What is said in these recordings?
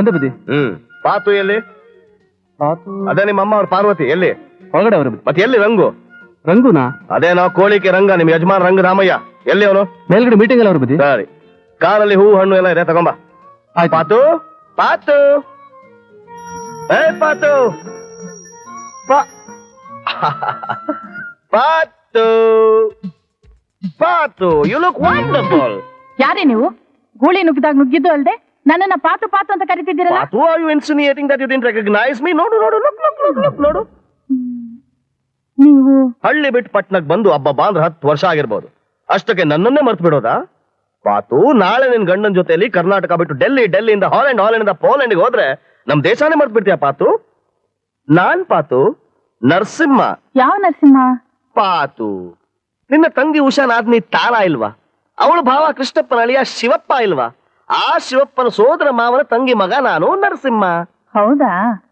ಬಂದೆ ಬುದ್ಧಿ. ಪಾತು ಎಲ್ಲಿ? ಅದೇ ನಿಮ್ಮ ಅಮ್ಮ ಅವ್ರ ಪಾರ್ವತಿ ಎಲ್ಲಿ? ಹೊರಗಡೆ ಅವರು. ಮತ್ತೆ ಎಲ್ಲಿ ರಂಗು? ರಂಗುನಾ? ಅದೇ ನಾವು ಕೋಳಿಕೆ ರಂಗ, ನಿಮ್ ಯಜಮಾನ್ ರಂಗ ರಾಮಯ್ಯ ಎಲ್ಲಿ ಅವನು? ಮೇಲ್ಗಡೆ ಮೀಟಿಂಗ್ ಎಲ್ಲ ಅವ್ರು ಬುದ್ಧಿ. ಸರಿ, ಕಾರಲ್ಲಿ ಹೂ ಹಣ್ಣು ಎಲ್ಲ ಇದೆ, ತಗೊಂಬ. ಪಾತು ಪಾತು ಏ ಪಾತು ಪಾತು ಪಾತು, ಯು ಲುಕ್ ವಂಡರ್ಫುಲ್. ಯಾರೇ ನೀವು? ಗೂಳಿ ನುಗ್ಗಿದಾಗ ನುಗ್ಗಿದ್ದು ಅಲ್ದೆ ನನ್ನನ್ನ ಪಾತು ಪಾತು ಅಂತ ಕರಿತಿದ್ದೀರಲ್ಲ? Pathu, are you insinuating that you didn't recognise me? ನೋಡು ನೋಡು, ಲುಕ್ ಲುಕ್ ಲುಕ್ ಲುಕ್ ನೋಡು. ನೀವು ಹಳ್ಳಿ ಬಿಟ್ಟು ಪಟ್ನಕ್ ಬಂದು ಹಬ್ಬ ಅಂದ್ರೆ 10 ವರ್ಷ ಆಗಿರ್ಬೋದು. ಅಷ್ಟಕ್ಕೆ ನನ್ನನ್ನೇ ಮರ್ತು ಬಿಡೋದಾ? ಪಾತು, ನಾಳೆ ನಿನ್ ಗಂಡನ ಜೊತೆಲಿ ಕರ್ನಾಟಕ ಬಿಟ್ಟು ಡೆಲ್ಲಿಯಿಂದ ಹಾಲೆಂಡ್ ಪೋಲೆಂಡ್ಗೆ ಹೋದ್ರೆ ನಮ್ ದೇಶನೇ ಮರ್ತು ಬಿಡ್ತೀಯ ಪಾತು. ನಾನ್ ಪಾತು, ನರಸಿಂಹ. ಯಾವ ನರಸಿಂಹ? ಪಾತು, ನಿನ್ನ ತಂಗಿ ಉಷಾ ನಾದ್ನಿ ತಾಳ ಇಲ್ವಾ? ಅವಳು ಭಾವ ಕೃಷ್ಣಪ್ಪನ ಅಳಿಯ ಶಿವಪ್ಪ ಇಲ್ವಾ? ಆ ಶಿವಪ್ಪನ ಸೋದರ ಮಾವನ ತಂಗಿ ಮಗ ನಾನು, ನರಸಿಂಹ. ಹೌದಾ?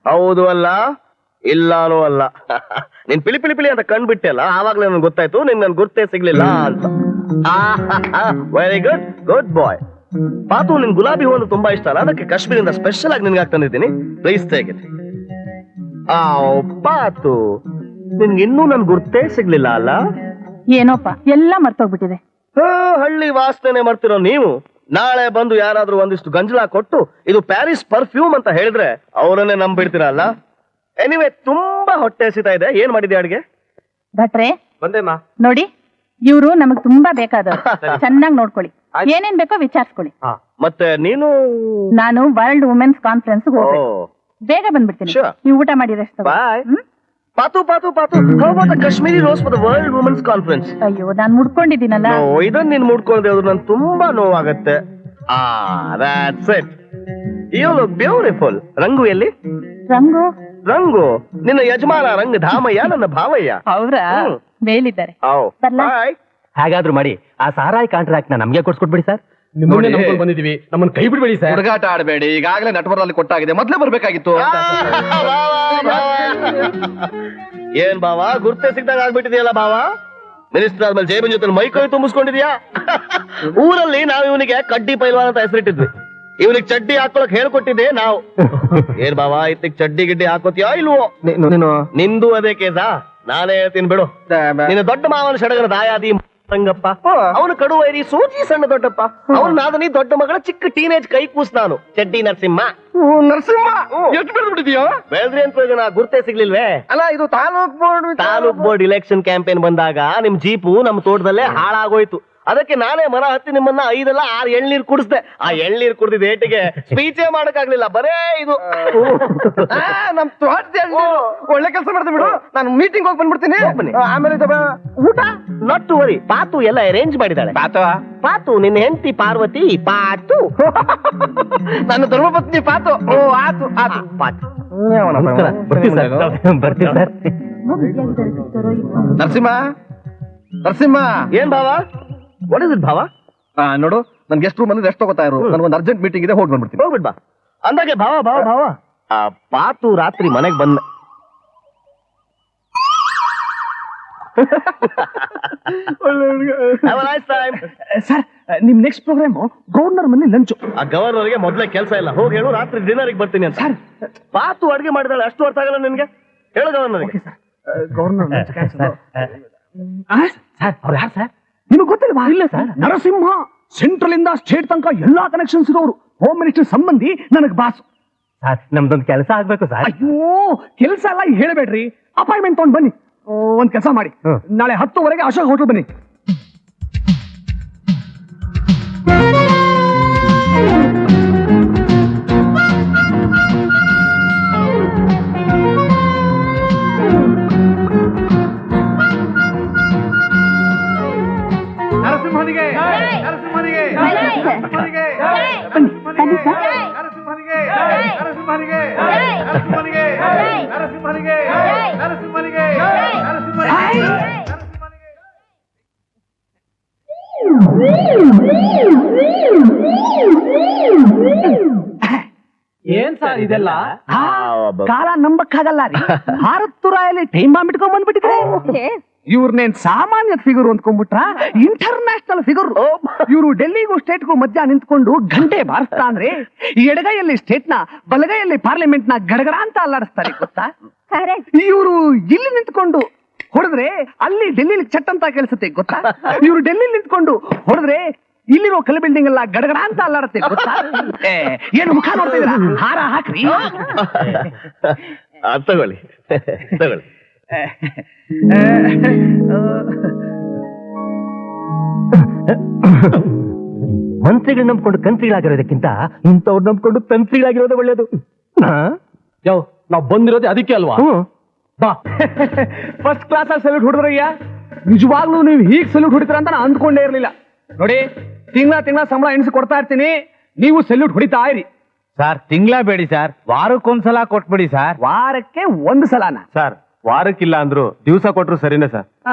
ಹೌದು ಅಲ್ಲ, ಇಲ್ಲಾನೂ ಅಲ್ಲ. ನೀನ್ ಪಿಳಿ ಪಿಳಿ ಪಿಳಿ ಅಂತ ಕಂಡ್ಬಿಟ್ಟೆ ಅಲ್ಲ, ಆವಾಗ್ಲೇ ನನ್ಗೆ ಗೊತ್ತಾಯ್ತು ನಿನ್ ನನ್ ಗುರ್ತೇ ಸಿಗ್ಲಿಲ್ಲ ಅಂತ. ವೆರಿ ಗುಡ್, ಗುಡ್ ಬಾಯ್. ಪಾತು, ನಿನ್ ಗುಲಾಬಿ ಹೂ ತುಂಬಾ ಇಷ್ಟ ಅಲ್ಲ, ಅದಕ್ಕೆ ಕಾಶ್ಮೀರಿಂದ ಸ್ಪೆಷಲ್ ಆಗಿ ನಿನ್ಗೆ ತಂದಿದ್ದೀನಿ. Please take it. ಪಾತು, ನಿನ್ಗೆ ಇನ್ನೂ ನನ್ ಗುರ್ತೇ ಸಿಗ್ಲಿಲ್ಲ ಅಲ್ಲ? ಏನೋಪ್ಪ, ಎಲ್ಲ ಮರ್ತೋಗ್ಬಿಟ್ಟಿದೆ. ಹಳ್ಳಿ ವಾಸನೆ ಮಾಡ್ತಿರೋ ನೀವು ನಾಳೆ ಬಂದು ಯಾರಾದ್ರೂ ಒಂದಿಷ್ಟು ಗಂಜಲ ಕೊಟ್ಟು ಇದು ಪ್ಯಾರಿಸ್ ಪರ್ಫ್ಯೂಮ್ ಅಂತ ಹೇಳಿದ್ರೆ ಅವರನ್ನೇ ನಂಬಿಡ್ತೀರಲ್ಲ. ಎನಿವೆ, ತುಂಬಾ ಹೊಟ್ಟೆ ಹಸಿತಾ ಇದೆ. ಏನ್ ಮಾಡಿದೆ ಅಡ್ಗೆ? ಭಟ್ರೆ ಬಂದೇಮ್ಮ. ನೋಡಿ, ಇವ್ರು ನಮಗ್ ತುಂಬಾ ಬೇಕಾದವ್ರು. ಚೆನ್ನಾಗಿ ನೋಡ್ಕೊಳ್ಳಿ, ಏನೇನ್ ಬೇಕೋ ವಿಚಾರಿಸ್ಕೊಳ್ಳಿ. ಮತ್ತೆ ನೀನು? ನಾನು ವರ್ಲ್ಡ್ ವುಮೆನ್ಸ್ ಕಾನ್ಫರೆನ್ಸ್ ಬೇಗ ಬಂದ್ಬಿಡ್ತೀನಿ. Sure. ನೀವು ಊಟ ಮಾಡಿದಷ್ಟು. ಬಾಯ್. ಪಾತು ಪಾತು ಪಾತು, how about the Kashmiri rose for the World Women's Conference? ಅಯ್ಯೋ, ನಾನ್ ಮುಡ್ಕೊಂಡಿದ್ದೀನಲ್ಲ. ಇದನ್ನ ನೀನ್ ಮುಡ್ಕೊಳ್ದೆ ಹೋದ್ರೆ ನನ್ ತುಂಬಾ ನೋವಾಗತ್ತೆ. That's it. You look beautiful. ರಂಗು ಎಲ್ಲಿ? ರಂಗು? ರಂಗು ನಿನ್ನ ಯಜಮಾನ ರಂಗ ಧಾಮಯ್ಯ, ನನ್ನ ಭಾವಯ್ಯ. ಅವ್ರಾ? ಮೇಲಿದ್ದಾರೆ. ಬರ್ಲಾ? ಹಾಗಾದ್ರೂ ಮಾಡಿ ಆ ಸಾರಾಯಿ ಕಾಂಟ್ರಾಕ್ಟ್ ನಮ್ಗೆ ಕೊಡ್ಸ್ಕೊಟ್ಬಿಡಿ ಸರ್. ನಿಮ್ಮನ್ನೇ ನಂಬ್ಕೊಂಡು ಬಂದಿದೀವಿ, ನಮ್ಮನ್ನ ಕೈ ಬಿಡ್ಬೇಡಿ ಸರ್. ಹುಡುಗಾಟ ಆಡಬೇಡಿ, ಈಗಾಗಲೇ ನಟವರಲ್ಲಿ ಕೊಟ್ಟಾಗಿದೆ, ಮೊದ್ಲೇ ಬರ್ಬೇಕಾಗಿತ್ತು. ಏನ್ ಬಾವ, ಗುರ್ತೇ ಸಿಗ್ದಾಗ ಆಗ್ಬಿಟ್ಟಿದೆಯಲ್ಲ ಬಾವ. ಮಿನಿಸ್ಟರ್ ಆದ್ಮೇಲೆ ಜೇಬಿನ ಜೊತೆ ಮೈ ಕೈ ತುಂಬಿಸ್ಕೊಂಡಿದ್ಯಾ? ಊರಲ್ಲಿ ನಾವು ಇವನಿಗೆ ಕಡ್ಡಿ ಪೈಲ್ವಾನ್ ಅಂತ ಹೆಸರಿಟ್ಟಿದ್ವಿ. ಇವನಿಗೆ ಚಡ್ಡಿ ಹಾಕೊಳಕ್ ಹೇಳ್ಕೊಟ್ಟಿದ್ದೆ ನಾವು. ಏನ್ ಬಾವ, ಇತ್ತಿಗೆ ಚಡ್ಡಿ ಗಿಡ್ಡಿ ಹಾಕೋತಿಯಾ ಇಲ್ವೋ? ನಿಂದು ಅದೇ ಕೇಸಾ? ನಾನೇ ಹೇಳ್ತೀನಿ ಬಿಡು. ನಿನ್ನ ದೊಡ್ಡ ಮಾವನ ಸಡಗರ ದಾಯಾದಿ ರಂಗಪ್ಪ, ಅವನು ಕಡು ವೈರಿ ಸೂಜಿ ಸಣ್ಣ ದೊಡ್ಡಪ್ಪ, ಅವನು ನಾದನಿ ದೊಡ್ಡ ಮಗಳ ಚಿಕ್ಕ ಟೀನೇಜ್ ಕೈ ಕೂಸ್ ನಾನು ಚಡ್ಡಿ ನರಸಿಂಹ. ನರಸಿಂಹ ಎಷ್ಟು ಬೆಳೆದು ಬಿಟ್ಟಿದ್ಯೋ? ಬೆಳೆದ್ರಿ ಅಂತ ಪ್ರಯೋಜನ, ಗುರ್ತೇ ಸಿಗ್ಲಿಲ್ವೇ? ಅಲ್ಲ, ಇದು ತಾಲೂಕ್ ಬೋರ್ಡ್ ಇಲೆಕ್ಷನ್ ಕ್ಯಾಂಪೇನ್ ಬಂದಾಗ ನಿಮ್ ಜೀಪು ನಮ್ ತೋಟದಲ್ಲೇ ಹಾಳಾಗೋಯ್ತು. ಅದಕ್ಕೆ ನಾನೇ ಮರ ಹತ್ತಿ ನಿಮ್ಮನ್ನ 5 ಅಲ್ಲ 6 ಎಳ್ನೀರ್ ಕುಡಿಸ್ದೆ. ಆ ಎಳ್ನೀರ್ ಕುಡಿದ ಏಟಿಗೆ ಸ್ಪೀಚೇ ಮಾಡಕ್ಕಾಗ್ಲಿಲ್ಲ, ಬರೇ ಇದು. ನಮ್ ತೋಟದ ಒಳ್ಳೆ ಕೆಲಸ ಮಾಡ್ತೀವಿ ಬಿಡು. ನಾನು ಮೀಟಿಂಗ್ ಹೋಗಿ ಬಂದ್ಬಿಡ್ತೀನಿ. ಆಮೇಲೆ ಊಟ ನಾಟ್ ಟು ವರಿ. ಪಾತು ಎಲ್ಲ ಅರೇಂಜ್ ಮಾಡಿದಾಳೆ. ಪಾತು ನಿನ್ನ ಹೆಂಡತಿ ಪಾರ್ವತಿ. ಪಾತು ನನ್ನ ಧರ್ಮಪತ್ನಿ ಪಾತು. ಆತು ಆತು ಪಾತು. ಬರ್ತೀವಿ ಸರ್. ನರಸಿಂಹ ಏನ್ ಭಾವ? ವಾಟ್ ಇಸ್ ಇಟ್ ಭಾವ? ನೋಡು, ನನ್ ಗೆಸ್ಟ್ ರೂಮ್ ಅಲ್ಲಿ ರೆಸ್ಟ್ ತಗೋತಾ ಇರು. ನನಗೊಂದು ಅರ್ಜೆಂಟ್ ಮೀಟಿಂಗ್ ಇದೆ, ಹೋಗಿ ಬಂದ್ಬಿಡ್ತೀನಿ. ಹೋಗ್ಬಿಡ್ ಬಾ. ಅಂದಾಗೆ ಭಾವ ಭಾವ ಭಾವ, ಪಾತು ರಾತ್ರಿ ಮನೆಗ್ ಬಂದ. ಸರ್, ನಿಮ್ ನೆಕ್ಸ್ಟ್ ಪ್ರೋಗ್ರಾಮ್ ಗವರ್ನರ್ ಮನೆ ಲಂಚ್. ಆ ಗವರ್ನರ್ಗೆ ಮೊದ್ಲೇ ಕೆಲಸ ಇಲ್ಲ, ಹೋಗಿ ಹೇಳು ರಾತ್ರಿ ಡಿನ್ನರ್ಗೆ ಬರ್ತೀನಿ ಅಂತ. ಸರ್, ಪಾತು ಅಡ್ಗೆ ಮಾಡಿದಾಳೆ, ಅಷ್ಟು ಅರ್ಥ ಆಗಲ್ಲ ನಿನ್ಗೆ? ಹೇಳು ಗವರ್ನರ್ಗೆ. ಗವರ್ನರ್ ಸರ್, ಅವ್ರು ಯಾರು ಸರ್? ನಿಮಗೆ ಗೊತ್ತಿಲ್ವಾ? ಇಲ್ಲ ಸರ್. ನರಸಿಂಹ ಸೆಂಟ್ರಲ್ ಇಂದ ಸ್ಟೇಟ್ ತನಕ ಎಲ್ಲಾ ಕನೆಕ್ಷನ್ಸ್ ಇರೋರು. ಹೋಮ್ ಮಿನಿಸ್ಟರ್ ಸಂಬಂಧಿ, ನನಗ್ ಬಾಸ್. ಸರ್, ನಮ್ದೊಂದು ಕೆಲಸ ಆಗ್ಬೇಕು ಸರ್. ಅಯ್ಯೋ, ಕೆಲಸ ಎಲ್ಲ ಹೇಳಬೇಡ್ರಿ, ಅಪಾಯಿಂಟ್ಮೆಂಟ್ ತಗೊಂಡ್ ಬನ್ನಿ. ಒಂದ್ ಕೆಲಸ ಮಾಡಿ, ನಾಳೆ 10:00 ಅಶೋಕ್ ಹೋಟೆಲ್ ಬನ್ನಿ. ನರಸಿಂಹನಿಗೆ ನರಸಿಂಹನಿಗೆ ನರಸಿಂಹನಿಗೆ ನರಸಿಂಹನಿಗೆ ನರಸಿಂಹನಿಗೆ ನರಸಿಂಹನಿಗೆ ನರಸಿಂಹನಿಗೆ ನರಸಿಂಹನಿಗೆ ಏನ್ ಸರ್ ಇದೆಲ್ಲ? ಕಾಲ ನಂಬಕ್ಕಾಗಲ್ಲ ರೀ. ಭಾರತ್ ತುರಾಯಲ್ಲಿ ಟೈಮ್ ಬಾಂಬ್ ಇಟ್ಕೊಂಡ್ ಬಂದ್ಬಿಟ್ಟಿದ್ರೆ. ಇವ್ರನ್ನೇನ್ ಸಾಮಾನ್ಯ ಫಿಗರ್ ಅಂದ್ಕೊಂಡ್ಬಿಟ್ರ ಇಂಟರ್ನ್ಯಾಷನಲ್ ಫಿಗರ್. ಇವರು ಡೆಲ್ಲಿಗೂ ಸ್ಟೇಟ್ಗೂ ಮಧ್ಯ ನಿಂತ್ಕೊಂಡು ಗಂಟೆ ಬಾರಿಸ್ತಾ ಅಂದ್ರೆ ಈ ಎಡಗೈಯಲ್ಲಿ ಸ್ಟೇಟ್ ನ ಬಲಗೈಯಲ್ಲಿ ಪಾರ್ಲಿಮೆಂಟ್ ನ ಗಡಗಡ ಅಂತ ಅಲ್ಲಾಡಿಸ್ತಾರೆ ಗೊತ್ತಾ. ಇವರು ಇಲ್ಲಿ ನಿಂತ್ಕೊಂಡು ಹೊಡೆದ್ರೆ ಅಲ್ಲಿ ಡೆಲ್ಲಿಲಿ ಚಟ್ ಅಂತ ಕೇಳಿಸುತ್ತೆ ಗೊತ್ತಾ. ಇವರು ಡೆಲ್ಲಿ ನಿಂತ್ಕೊಂಡು ಹೊಡೆದ್ರೆ ಇಲ್ಲಿರೋ ಕಲ್ ಬಿಲ್ಡಿಂಗ್ ಎಲ್ಲ ಗಡಗಡ ಅಂತ ಅಲ್ಲಾಡುತ್ತೆ ಗೊತ್ತಾ. ಏನು ಮುಖ ನೋಡ್ತಿದ್ದೀರಾ, ಹಾರ ಹಾಕ್ರಿ. ತಗೊಳ್ಳಿ ತಗೊಳ್ಳಿ. ಮಂತ್ರಿಗಳು ನಂಬ್ಕೊಂಡು ಕಂತ್ರಿಗಳಾಗಿರೋದಕ್ಕಿಂತ ಇಂಥವ್ರು ನಂಬ್ಕೊಂಡು ತಂತ್ರಿಗಳಾಗಿರೋದೇ ಒಳ್ಳೇದು. ಯೋ ನಾವ್ ಬಂದಿರೋದೇ ಅದಕ್ಕೆ ಅಲ್ವಾ? ಬಾ, ಫಸ್ಟ್ ಕ್ಲಾಸ್ ಅಲ್ಲಿ ಸಲ್ಯೂಟ್ ಹೊಡೆದ್ರಯ್ಯ. ನಿಜವಾಗ್ಲೂ ನೀವು ಹೀಗ್ ಸಲ್ಯೂಟ್ ಹೊಡಿತೀರ ಅಂತ ನಾನು ಅಂದ್ಕೊಂಡೇ ಇರ್ಲಿಲ್ಲ. ನೋಡಿ, ತಿಂಗಳ ಸಂಬಳ ಎಣಿಸಿ ಕೊಡ್ತಾ ಇರ್ತೀನಿ, ನೀವು ಸಲ್ಯೂಟ್ ಹೊಡಿತಾ ಇರಿ. ಸರ್ ತಿಂಗಳ ಬೇಡಿ ಸರ್, ವಾರಕ್ಕೊಂದ್ಸಲ ಕೊಟ್ಬಿಡಿ ಸರ್. ವಾರಕ್ಕೆ ಒಂದು ಸಲನ? ಸರ್ ವಾರಕ್ಕಿಲ್ಲ ಅಂದ್ರು ದಿವಸ ಕೊಟ್ರು ಸರಿನೇ ಸರ್.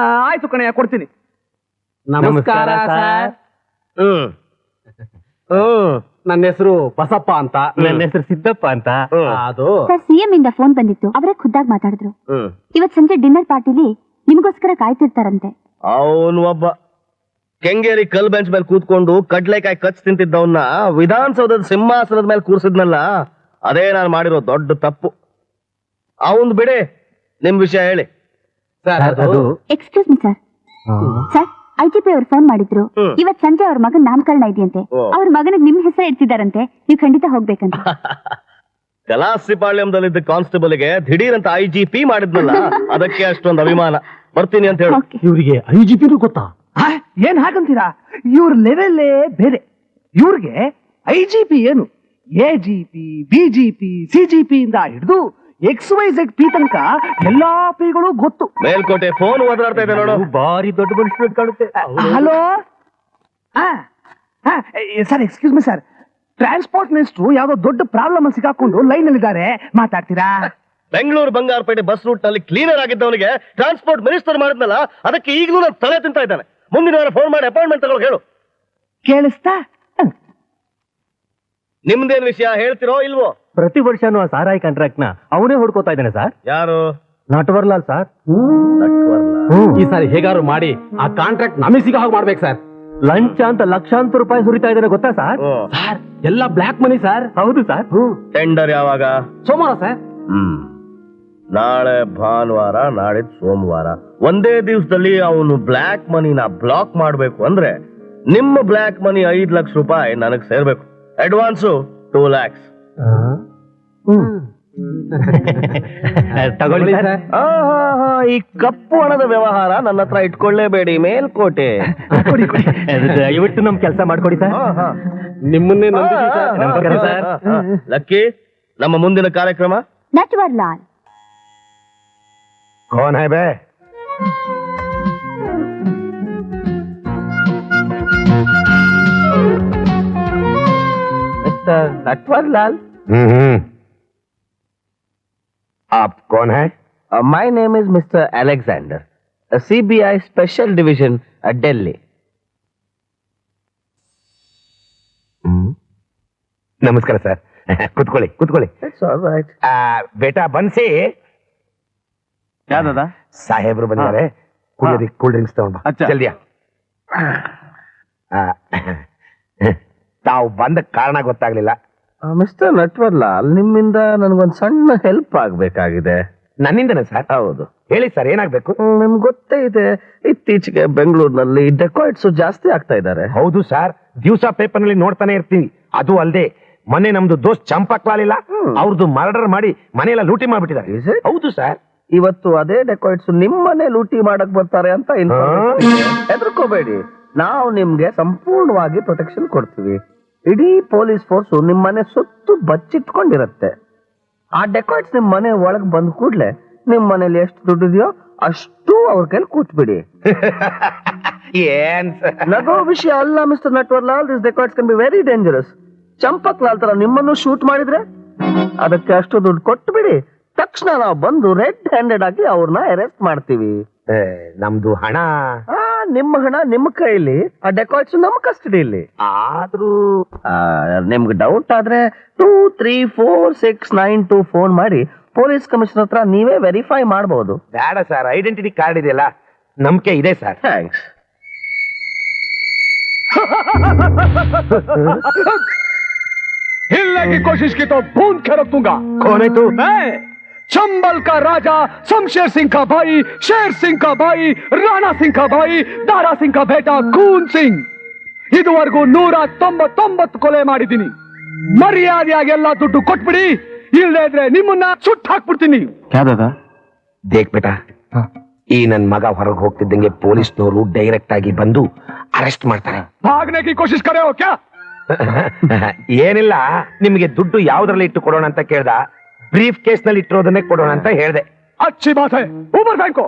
ಆಯ್ತು ಕಣಯ್ಯ, ಕೊಡ್ತೀನಿ. ನಮಸ್ಕಾರ ಸರ್. ನನ್ನ ಹೆಸರು ಬಸಪ್ಪ ಅಂತ. ನನ್ನ ಹೆಸರು ಸಿದ್ದಪ್ಪ ಅಂತ. ಅದು ಸರ್, ಸಿಎಂ ಇಂದ ಫೋನ್ ಬಂದಿತ್ತು, ಅವರೇ ಖುದ್ದಾಗಿ ಮಾತಾಡಿದ್ರು. ಇವತ್ ಸಂಜೆ ಡಿನ್ನರ್ ಪಾರ್ಟಿಲಿ ನಿಮಗೋಸ್ಕರ ಕಾಯ್ತಿರ್ತಾರಂತೆ. ಅವನು ಒಬ್ಬ ಕೆಂಗೇರಿ ಕಲ್ ಬೆಂಚ್ ಮೇಲೆ ಕೂತ್ಕೊಂಡು ಕಡ್ಲೆಕಾಯಿ ಕಚ್ ತಿಂತಿದ್ದವನ್ನ ವಿಧಾನಸೌಧದ ಸಿಂಹಾಸನದ ಮೇಲೆ ಕೂರ್ಸಿದ್ನಲ್ಲ, ಅದೇ ನಾನು ಮಾಡಿರೋ ದೊಡ್ಡ ತಪ್ಪು. ಅವನ್ ಬಿಡಿ, ನಿಮ್ ವಿಷಯ ಹೇಳಿ. ಸರ್ ಅದು excuse me sir. Sir, IGP ಅವ್ರು ಫೋನ್ ಮಾಡಿದ್ರು. ಇವತ್ ಸಂಜೆ ಅವ್ರ ಮಗನ್ ನಾಮಕರಣ ಇದೆಯಂತೆ. ಅವ್ರ ಮಗನಿಗೆ ನಿಮ್ ಹೆಸರು ಇಡ್ತಿದಾರಂತೆ. ನೀವು ಖಂಡಿತ ಹೋಗ್ಬೇಕಂತ. ಕಲಾಸಿಪಾಳ್ಯಂದಲ್ಲಿದ್ದ ಕಾನ್ಸ್ಟೇಬಲ್ಗೆ ದಿಢೀರ್ ಅಂತ IGP ಮಾಡಿದ್ನಲ್ಲ, ಅದಕ್ಕೆ ಅಷ್ಟೊಂದು ಅಭಿಮಾನ. ಬರ್ತೀನಿ ಅಂತ ಹೇಳಿ. ಓಕೆ. ಇವರಿಗೆ IGP ಗೊತ್ತಾ? ಏನ್ ಹಾಗಂತೀರಾ? ಇವ್ರ ಲೆವೆಲ್ಲೇ ಬೇರೆ. ಇವ್ರಿಗೆ IGP ಏನು, AGP, BGP, CGP ಇಂದ ಹಿಡಿದು XYZ P ತನಕ ಎಲ್ಲಾ ಪಿಗಳು ಗೊತ್ತು. ಮೇಲ್ಕೋಟೆ ಫೋನ್ ಓದಾಡ್ತಾ ಇದೆ ನೋಡು. ಭಾರಿ ದೊಡ್ಡ ಮನುಷ್ಯರು ಕಾಣುತ್ತೆ. Hello sir, excuse me sir, transport minister ಯಾವ್ದೋ ದೊಡ್ಡ ಪ್ರಾಬ್ಲಮ್ ಅಲ್ಲಿ ಸಿಕ್ಕಾಕೊಂಡು ಲೈನ್ ಅಲ್ಲಿ ಇದ್ದಾರೆ, ಮಾತಾಡ್ತೀರಾ? ಬೆಂಗಳೂರು ಬಂಗಾರಪೇಟೆ ಬಸ್ ರೂಟ್ ನಲ್ಲಿ ಕ್ಲೀನರ್ ಆಗಿದ್ದವನಿಗೆ ಟ್ರಾನ್ಸ್ಪೋರ್ಟ್ ಮಿನಿಸ್ಟರ್ ಮಾಡಿದ್ನಲ್ಲ, ಅದಕ್ಕೆ ಈಗಲೂ ನಾನು ತಲೆ ತಿಂತಾ ಇದ್ದಾನೆ. ಮುಂದಿನ ವಾರ ಫೋನ್ ಮಾಡಿ ಅಪಾಯಿಂಟ್ಮೆಂಟ್ ತಗೊಳ್ಳೋ ಹೇಳು. ಕೇಳಿಸ್ತಾ? ನಿಮ್ದೇನ್ ವಿಷಯ ಹೇಳ್ತಿರೋ ಇಲ್ವೋ? ಪ್ರತಿ ವರ್ಷನೂ ಆ ಸಾರಾಯಿ ಕಾಂಟ್ರಾಕ್ಟ್ ನ ಅವನೇ ಹೊಡ್ಕೋತಾ ಇದ್ದಾನೆ ಸರ್. ಯಾರು? ನಟವರ್ಲಾಲ್ ಸರ್. ಈ ಸಾರಿ ಹೇಗಾರು ಮಾಡಿ ಆ ಕಾಂಟ್ರಾಕ್ಟ್ ನಮಗೆ ಸಿಗೋ ಹಾಗೆ ಮಾಡ್ಬೇಕು ಸರ್. ಲಂಚ ಅಂತ ಲಕ್ಷಾಂತರ ರೂಪಾಯಿ ಸುರಿತಾ ಇದ್ದಾನೆ ಗೊತ್ತಾ ಸರ್. ಸರ್ ಎಲ್ಲ ಬ್ಲಾಕ್ ಮನಿ ಸರ್. ಹೌದು ಸರ್. ಟೆಂಡರ್ ಯಾವಾಗ? ಸೋಮವಾರ ಸರ್. ನಾಳೆ ಭಾನುವಾರ, ನಾಡಿದ್ ಸೋಮವಾರ. ಒಂದೇ ದಿವಸದಲ್ಲಿ ಅವನು ಬ್ಲಾಕ್ ಮನಿನ ಬ್ಲಾಕ್ ಮಾಡ್ಬೇಕು ಅಂದ್ರೆ ನಿಮ್ಮ ಬ್ಲಾಕ್ ಮನಿ 5 ಲಕ್ಷ ರೂಪಾಯಿ ನನಗ್ ಸೇರ್ಬೇಕು. Advance 2 lakhs. ತಗೊಳ್ಳಿ ಸರ್. ಈ ಕಪ್ಪು ಹಣದ ವ್ಯವಹಾರ ನನ್ನ ಹತ್ರ ಇಟ್ಕೊಳ್ಳೇಬೇಡಿ, ಮೇಲ್ಕೋಟೆ. ದಯವಿಟ್ಟು ನಮ್ ಕೆಲಸ ಮಾಡ್ಕೊಡಿ ಸರ್. ನಿಮ್ಮನ್ನೇ ನಂಬಿದ್ದೀವಿ ಸರ್. ನಮಸ್ಕಾರ ಸರ್. ಲಕ್ಕಿ, ನಮ್ಮ ಮುಂದಿನ ಕಾರ್ಯಕ್ರಮ ನಟ್ವರ್ಲಾಲ್. कौन है बे? मिस्टर नटवरलाल. आप कौन है? My name is Mr. Alexander, CBI Special Division at Delhi. ನಮಸ್ಕಾರ ಸರ್. ಕೂತ್ಕೊಳ್ಳಿ ಕೂತ್ಕೊಳ್ಳಿ. It's all right. ಬೇಟಾ ಬನ್ಸಿ. क्या दादा? ಸಾಹೇಬ್ರು ಬಂದಿದ್ದಾರೆ, ಕುಡಿಯೋದಕ್ಕೆ ಕೂಲ್ ಡ್ರಿಂಕ್ಸ್ ತಗೊಂಡು ಅಚ್ಚಾ. ಜಲ್ದಿಯಾ. ತಾವು ಬಂದ ಕಾರಣ ಗೊತ್ತಾಗ್ಲಿಲ್ಲ. ಮಿಸ್ಟರ್ ನಟ್ವರ್ಲಾಲ್, ನಿಮ್ಮಿಂದ ನನಗೊಂದು ಸಣ್ಣ ಹೆಲ್ಪ್ ಆಗ್ಬೇಕಾಗಿದೆ. ನನ್ನಿಂದನೇ ಸರ್? ಹೌದು. ಹೇಳಿ ಸರ್, ಏನಾಗ್ಬೇಕು? ನಿಮ್ಗೆ ಗೊತ್ತೇ ಇದೆ, ಇತ್ತೀಚೆಗೆ ಬೆಂಗಳೂರಿನಲ್ಲಿ ಡೆಕಾಯ್ಟ್ಸ್ ಜಾಸ್ತಿ ಆಗ್ತಾ ಇದ್ದಾರೆ. ಹೌದು ಸರ್, ದಿವಸ ಪೇಪರ್ ನಲ್ಲಿ ನೋಡ್ತಾನೆ ಇರ್ತೀವಿ. ಅದು ಅಲ್ಲದೆ ಮೊನ್ನೆ ನಮ್ದು ದೋಸ್ತ್ ಚಂಪಕ್ಲಾಲ್ ಇಲ್ಲ, ಅವ್ರದ್ದು ಮರ್ಡರ್ ಮಾಡಿ ಮನೆಯೆಲ್ಲ ಲೂಟಿ ಮಾಡ್ಬಿಟ್ಟಿದ್ದಾರೆ. ಹೌದು ಸರ್. ಇವತ್ತು ಅದೇ ಡೆಕಾಯ್ಟ್ಸ್ ನಿಮ್ಮನೆ ಲೂಟಿ ಮಾಡಕ್ ಬರ್ತಾರೆ ಅಂತ ಹೆದರ್ಕೋಬೇಡಿ, ನಾವು ನಿಮ್ಗೆ ಸಂಪೂರ್ಣವಾಗಿ ಪ್ರೊಟೆಕ್ಷನ್ ಕೊಡ್ತೀವಿ. ಇಡೀ ಪೊಲೀಸ್ ಫೋರ್ಸ್ ನಿಮ್ಮನೆ ಸುತ್ತು ಬಚ್ಚಿಟ್ಕೊಂಡಿರತ್ತೆ. ಆ ಡೆಕಾಯ್ಟ್ಸ್ ನಿಮ್ ಮನೆ ಒಳಗ್ ಬಂದ್ ಕೂಡ್ಲೆ ನಿಮ್ ಮನೇಲಿ ಎಷ್ಟು ದುಡ್ಡಿದೆಯೋ ಅಷ್ಟು ಅವ್ರ ಕೈಲಿ ಕೂತ್ಬಿಡಿ. ಏನ್ ನಗೋ ವಿಷಯ ಅಲ್ಲ mister Natwarlal, this decoits can be very dangerous. Champak Lal ತರ ನಿಮ್ಮನ್ನು ಶೂಟ್ ಮಾಡಿದ್ರೆ ಅದಕ್ಕೆ ಅಷ್ಟು ದುಡ್ಡು ಕೊಟ್ಟು ಬಿಡಿ, ತಕ್ಷಣ ನಾವು ಬಂದು ರೆಡ್ ಹ್ಯಾಂಡೆಡ್ ಆಗಿ ಅವ್ರನ್ನ ಅರೆಸ್ಟ್ ಮಾಡ್ತೀವಿ. ನಮ್ದು ಹಣ? ನಿಮ್ಮ ಹಣ ನಿಮ್ಮ ಕೈಲಿ, ಆ ಡೆಕಾಯ್ಟ್ಸ್ ನಮ್ಮ ಕಸ್ಟಡಿಯಲ್ಲಿ. ಆದ್ರೂ ನಿಮ್ಗೆ ಡೌಟ್ ಆದ್ರೆ 234692 ಫೋನ್ ಮಾಡಿ ಪೊಲೀಸ್ ಕಮಿಷನರ್ ಹತ್ರ ನೀವೇ ವೆರಿಫೈ ಮಾಡಬಹುದು. ಬೇಡ ಸರ್, ಐಡೆಂಟಿಟಿ ಕಾರ್ಡ್ ಇದೆಯಲ್ಲ, ನಂಬಿಕೆ ಇದೆ ಸರ್. ಥ್ಯಾಂಕ್ಸ್. हिलने की कोशिश की तो भून के रख दूंगा. कौन है तू? मैं चंबल का राजा शमशेर सिंह का भाई, शेर सिंह का भाई, राणा सिंह का भाई, दारा सिंह का बेटा खून सिंह. ಇದುವರೆಗೂ 199 ಕೊಲೆ ಮಾಡಿದ್ದೀನಿ. ಮರ್ಯಾದೆಯಾಗಿ ಎಲ್ಲ ದುಡ್ಡು ಕೊಟ್ಬಿಡಿ, ಇಲ್ಲದೆ ಇದ್ರೆ ನಿಮ್ಮನ್ನ ಸುಟ್ಟು ಹಾಕ್ಬಿಡ್ತೀನಿ. ದೇಖ್ ಬೇಟ, ಈ ನನ್ ಮಗ ಹೊರಗೆ ಹೋಗ್ತಿದ್ದಂಗೆ ಪೊಲೀಸ್ನವರು ಡೈರೆಕ್ಟ್ ಆಗಿ ಬಂದು ಅರೆಸ್ಟ್ ಮಾಡ್ತಾರೆ. ಭಾಗನೆ ಕಿ ಕೋಶಿಶ್ ಕರೆ ಹೋ ಕ್ಯಾ? ಏನಿಲ್ಲ, ನಿಮ್ಗೆ ದುಡ್ಡು ಯಾವ್ದ್ರಲ್ಲಿ ಇಟ್ಟು ಕೊಡೋಣ ಅಂತ ಕೇಳ್ದ. ಬ್ರೀಫ್ ಕೇಸ್ ನಲ್ಲಿ ಇಟ್ಟಿರೋದನ್ನೇ ಕೊಡೋಣ ಅಂತ ಹೇಳ್ದೆ. अच्छी बात है, ऊपर फेंको.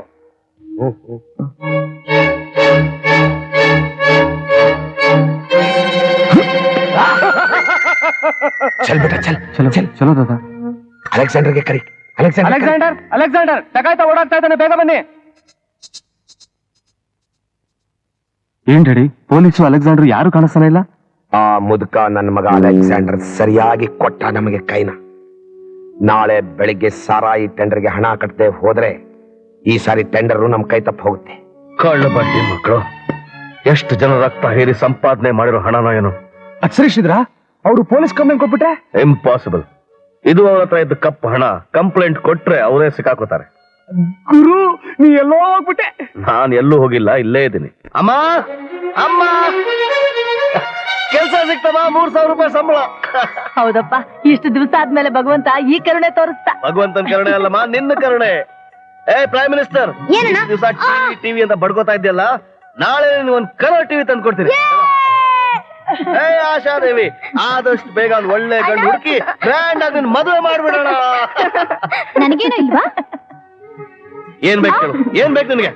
ಚಲ್ ಬೇಟ, ಚಲ್ ಚಲೋ ಚಲ್ ಚಲೋ ದಾದಾ. ಅಲೆಕ್ಸಾಂಡರ್ಗೆ ಕರಿ. ಅಲೆಕ್ಸಾಂಡರ್ ಟಕಾಯ್ತ ಓಡಾಡ್ತಾ ಇದ್ದಾನೆ, ಬೇಗ ಬನ್ನಿ. ಏನ್ ಡ್ಯಾಡಿ, ಪೊಲೀಸು ಅಲೆಕ್ಸಾಂಡರ್ ಯಾರು ಕಾಣಿಸ್ತಾನೆ ಇಲ್ಲ? ಆ ಮುದುಕ ನನ್ನ ಮಗ ಅಲೆಕ್ಸಾಂಡರ್ ಸರಿಯಾಗಿ ಕೊಟ್ಟ ನಮಗೆ ಕೈನ. ನಾಳೆ ಬೆಳಿಗ್ಗೆ ಸಾರಾಯಿ ಟೆಂಡರ್ಗೆ ಹಣ ಕಟ್ಟದೆ ಹೋದ್ರೆ ಈ ಸಾರಿ ಟೆಂಡರ್ ನಮ್ ಕೈ ತಪ್ಪ ಹೋಗುತ್ತೆ. ಕಳ್ಳ ಬಡ್ಡಿ ಮಕ್ಕಳು ಎಷ್ಟು ಜನ ರಕ್ತ ಹೀರಿ ಸಂಪಾದನೆ ಮಾಡಿರೋ ಹಣನ ಏನು ಅಚ್ಚರಿಸಿದ್ರ? ಅವರು ಪೊಲೀಸ್ ಕಂಪ್ಲೇಂಟ್ ಕೊಟ್ಬಿಟ್ರೆ? ಇಂಪಾಸಿಬಲ್. ಇದು ಅವ್ರ ಹತ್ರ ಇದ್ದ ಕಪ್ಪು ಹಣ. ಕಂಪ್ಲೇಂಟ್ ಕೊಟ್ರೆ ಅವರೇ ಸಿಕ್ಕಾಕೋತಾರೆ. ಗುರು, ನೀ ಎಲ್ಲೋ ಹೋಗ್ಬಿಟ್ಟೆ. ನಾನು ಎಲ್ಲೂ ಹೋಗಿಲ್ಲ, ಇಲ್ಲೇ ಇದ್ದೀನಿ. ಅಮ್ಮ ಅಮ್ಮ, ಕೆಲಸ ಸಿಕ್ತಮ್ಮ, 3,000 ರೂಪಾಯಿ ಸಂಬಳ. ಹೌದಪ್ಪ, ಇಷ್ಟು ದಿವಸ ಆದ್ಮೇಲೆ ಭಗವಂತ ಈ ಕರುಣೆ ತೋರಿಸ್ತಾ. ಭಗವಂತನ ಕರುಣೆ ಅಲ್ಲಮ್ಮ, ನಿನ್ನ ಕರುಣೆ. ಏ ಪ್ರೈಮ್ ಮಿನಿಸ್ಟರ್, ದಿವಸ ಟಿವಿ ಅಂತ ಬಡ್ಕೋತಾ ಇದ್ಯಲ್ಲ, ನಾಳೆ ಒಂದ್ ಕಲರ್ ಟಿವಿ ತಂದು ಕೊಡ್ತೀನಿ. ಏ ಆಶಾದೇವಿ, ಆದಷ್ಟು ಬೇಗ ಒಂದ್ ಒಳ್ಳೆ ಗಂಡು ಹುಡುಕಿ ಗ್ರ್ಯಾಂಡ್ ಆಗಿ ಮದುವೆ ಮಾಡ್ಬಿಡೋಣ. ನನಗೇನು ಇಲ್ವಾ? ಏನ್ ಬೇಕು ಕೇಳು, ಏನ್ ಬೇಕು ನಿನಗೆ?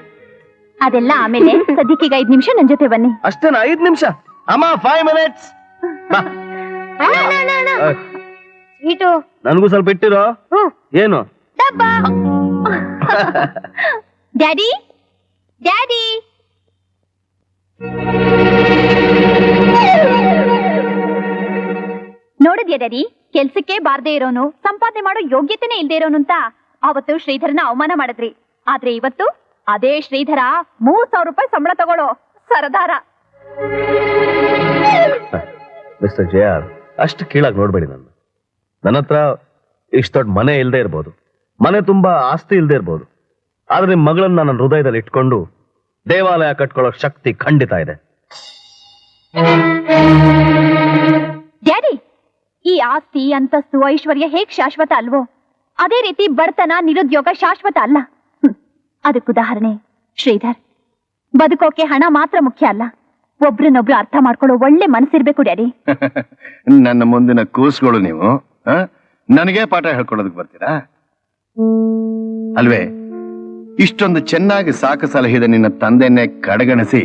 ಅದೆಲ್ಲ ಆಮೇಲೆ. ಸದ್ಯಕ್ಕೀಗ 5 ನಿಮಿಷ ನನ್ ಜೊತೆ ಬನ್ನಿ. ಅಷ್ಟೇನಾ? 5 ನಿಮಿಷ? ಅಮ್ಮ 5 ಮಿನಿಟ್ಸ್. ಸ್ವೀಟು ನನ್ಗೂ ಸ್ವಲ್ಪ ಇಟ್ಟಿರೋ. ಏನು? Daddy, daddy. ನೋಡಿದ್ಯಾ ಡ್ಯಾಡಿ, ಕೆಲ್ಸಕ್ಕೆ ಬಾರ್ದೇ ಇರೋನು, ಸಂಪಾದನೆ ಮಾಡೋ ಯೋಗ್ಯತೆನೇ ಇಲ್ದೇ ಇರೋನು ಅಂತ ಅವತ್ತು ಶ್ರೀಧರನ ಅವಮಾನ ಮಾಡಿದ್ರಿ. ಆದ್ರೆ ಇವತ್ತು ಅದೇ ಶ್ರೀಧರ 3,000 ರೂಪಾಯಿ ಸಂಬಳ ತಗೊಳ್ಳೋ ಸರದಾರ. ಮಿಸ್ಟರ್ JR, ಅಷ್ಟು ಕೀಳಾಗಿ ನೋಡ್ಬೇಡಿ. ನನ್ನ ಹತ್ರ ಇಷ್ಟ ದೊಡ್ಡ ಮನೆ ಇಲ್ದೇ ಇರ್ಬೋದು, ಮನೆ ತುಂಬಾ ಆಸ್ತಿ ಇಲ್ದೇ ಇರ್ಬೋದು, ಆದ್ರೆ ನಿಮ್ ಮಗಳನ್ನ ನನ್ನ ಹೃದಯದಲ್ಲಿ ಇಟ್ಕೊಂಡು ದೇವಾಲಯ ಕಟ್ಕೊಳ್ಳೋ ಶಕ್ತಿ ಖಂಡಿತ ಇದೆ. ಡ್ಯಾಡಿ, ಈ ಆಸ್ತಿ, ಅಂತಸ್ತು, ಐಶ್ವರ್ಯ ಹೇಗ್ ಶಾಶ್ವತ ಅಲ್ವೋ, ಅದೇ ರೀತಿ ಬಡತನ, ನಿರುದ್ಯೋಗ ಶಾಶ್ವತ ಅಲ್ಲ. ಅದಕ್ಕುದಾಹರಣೆ ಶ್ರೀಧರ್. ಬದುಕೋಕೆ ಹಣ ಮಾತ್ರ ಮುಖ್ಯ ಅಲ್ಲ, ಒಬ್ರನ್ನೊಬ್ರು ಅರ್ಥ ಮಾಡ್ಕೊಳ್ಳೋ ಒಳ್ಳೆ ಮನಸ್ಸಿರ್ಬೇಕು ಡ್ಯಾಡಿ. ನನ್ನ ಮುಂದಿನ ಕೂಸುಗಳು ನೀವು ನನಗೆ ಪಾಠ ಹೇಳ್ಕೊಡೋದಕ್ಕೆ ಬರ್ತೀರಾ ಅಲ್ವೇ? ಇಷ್ಟೊಂದು ಚೆನ್ನಾಗಿ ಸಾಕು ಸಲಹಿದ ನಿನ್ನ ತಂದೆಯನ್ನೇ ಕಡೆಗಣಿಸಿ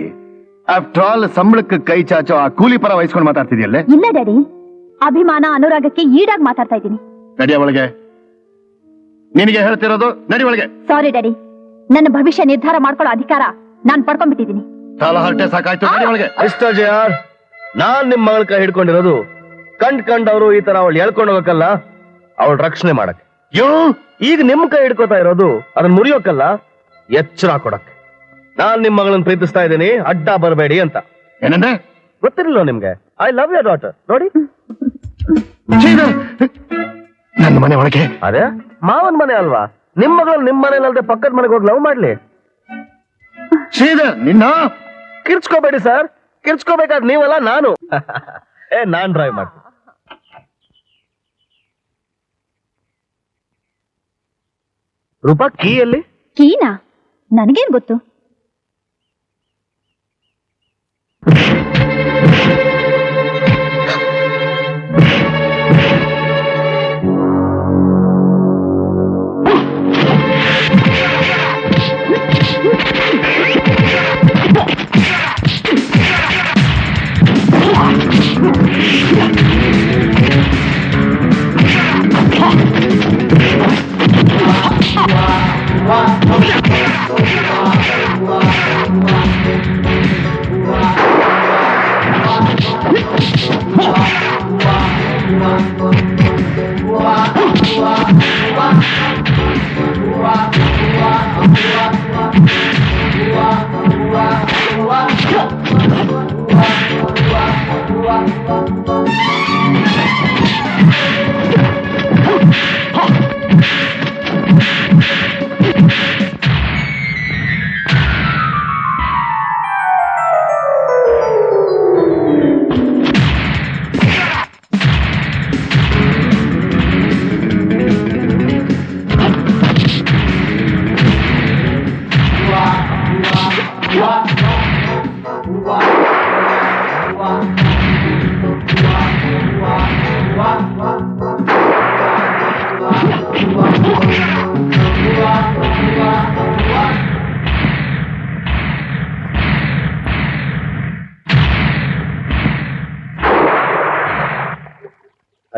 ಆಫ್ಟರ್ ಆಲ್ ಸಂಬಳಕ್ಕೆ ಕೈ ಚಾಚೋ ಆ ಕೂಲಿ ಪರ ವಹಿಸ್ಕೊಂಡು ಮಾತಾಡ್ತಿದ್ಯಲ್ಲೇ? ಇಲ್ಲ ಡ್ಯಾಡಿ, ಅಭಿಮಾನ, ಅನುರಾಗಕ್ಕೆ ಈಡಾಗಿ ಮಾತಾಡ್ತಾ ಇದ್ದೀನಿ. ನಡಿಯ ಒಳಗೆ. ನಿನಗೆ ಹೇಳ್ತಿರೋದು, ನಡಿ ಒಳಗೆ. ಸಾರಿ ಡ್ಯಾಡಿ, ನನ್ನ ಭವಿಷ್ಯ ನಿರ್ಧಾರ ಮಾಡ್ಕೊಳ್ಳೋ ಅಧಿಕಾರ ನಾನ್ ಪಡ್ಕೊಂಡ್ಬಿಟ್ಟಿದ್ದೀನಿ. ತಲಹರಟೆ ಸಾಕಾಯ್ತು, ನಡಿ ಒಳಗೆ. ಮಿಸ್ಟರ್ JR, ನಾನ್ ನಿಮ್ ಮಗಳ ಕೈ ಹಿಡ್ಕೊಂಡಿರೋದು ಕಂಡ್ರು ಈ ತರ ಅವಳು ಎಳ್ಕೊಂಡು ಹೋಗಕ್ಕಲ್ಲ, ಅವಳ ರಕ್ಷಣೆ ಮಾಡಕ್ಕೆ. ಈಗ ನಿಮ್ ಕೈ ಹಿಡ್ಕೋತಾ ಇರೋದು ಅದನ್ನ ಮುರಿಯೋಕಲ್ಲ, ಎಚ್ಚರ ಕೊಡಕ್ಕೆ. ನಾನ್ ನಿಮ್ ಮಗಳನ್ನ ಪ್ರೀತಿಸ್ತಾ ಇದ್ದೀನಿ, ಅಡ್ಡ ಬರಬೇಡಿ ಅಂತ. ಏನಂದ್ರೆ? ಗೊತ್ತಿರಲಿಲ್ಲ ನಿಮ್ಗೆ? I love your daughter. ನೋಡಿ, ನನ್ನ ಮನೆ ಒಳಗೆ. ಅದೇ ಮಾವನ್ ಮನೆ ಅಲ್ವಾ? ನಿಮ್ ಮಗಳು ನಿಮ್ ಮನೇಲಿ ಅಲ್ದೆ ಪಕ್ಕದ ಮನೆಗೆ ಹೋಗಿ ಲವ್ ಮಾಡ್ಲಿ. ಶ್ರೀಧರ್, ನಿನ್ನ ಕಿರ್ಚ್ಕೋಬೇಡಿ ಸರ್, ಕಿರ್ಚ್ಕೋಬೇಕಾದ್ ನೀವಲ್ಲ, ನಾನು. ನಾನ್ ಡ್ರೈವ್ ಮಾಡ್ತೀನಿ. ರೂಪಾ, ಕೀಯಲ್ಲಿ? ಕೀನಾ? ನನಗೇನ್ ಗೊತ್ತು. Wow.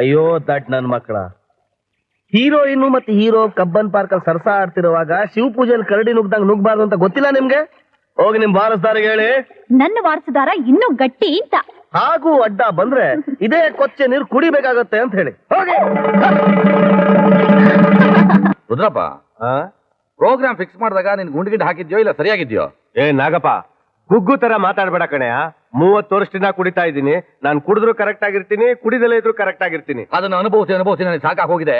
ಅಯ್ಯೋ ದಟ್ ನನ್ ಮಕ್ಕಳ. ಹೀರೋಯಿನ್ ಮತ್ತೆ ಹೀರೋ ಕಬ್ಬನ್ ಪಾರ್ಕ್ ಅಲ್ಲಿ ಸರ್ಸ ಆಡ್ತಿರುವಾಗ ಶಿವ ಪೂಜೆಯಲ್ಲಿ ಕರಡಿ ನುಗ್ದಂಗ್ ನುಗ್ಬಾರ್ದು ಅಂತ ಗೊತ್ತಿಲ್ಲ ನಿಮ್ಗೆ? ಹೋಗಿ ನಿಮ್ ವಾರಸ್ದಾರಿಗೆ ಹೇಳಿ ನನ್ನ ವಾರಸುದಾರ ಇನ್ನೂ ಗಟ್ಟಿ ಅಂತ. ಹಾಗೂ ಅಡ್ಡ ಬಂದ್ರೆ ಇದೇ ಕೊಚ್ಚೆ ನೀರು ಕುಡಿಬೇಕಾಗತ್ತೆ ಅಂತ ಹೇಳಿ ಹೋಗಿ. ರುದ್ರಪ್ಪ ಪ್ರೋಗ್ರಾಮ್ ಫಿಕ್ಸ್ ಮಾಡಿದಾಗ ನಿನ್ ಗುಂಡಿಗಿಡ್ ಹಾಕಿದ್ಯೋ ಇಲ್ಲ ಸರಿಯಾಗಿದ್ಯೋ? ಏ ನಾಗಪ್ಪ, ಗುಗ್ಗು ತರ ಮಾತಾಡ್ಬೇಡ ಕಣೆಯ. 30 ವರ್ಷದಿಂದ ಕುಡಿತಾ ಇದ್ದೀನಿ. ನಾನು ಕುಡಿದ್ರು ಕರೆಕ್ಟ್ ಆಗಿರ್ತೀನಿ, ಕುಡಿದಲೇ ಇದ್ರು ಕರೆಕ್ಟ್ ಆಗಿರ್ತೀನಿ. ಅದನ್ನ ಅನುಭವಿಸಿ ನನಗೆ ಸಾಕಾಗಿ ಹೋಗಿದೆ.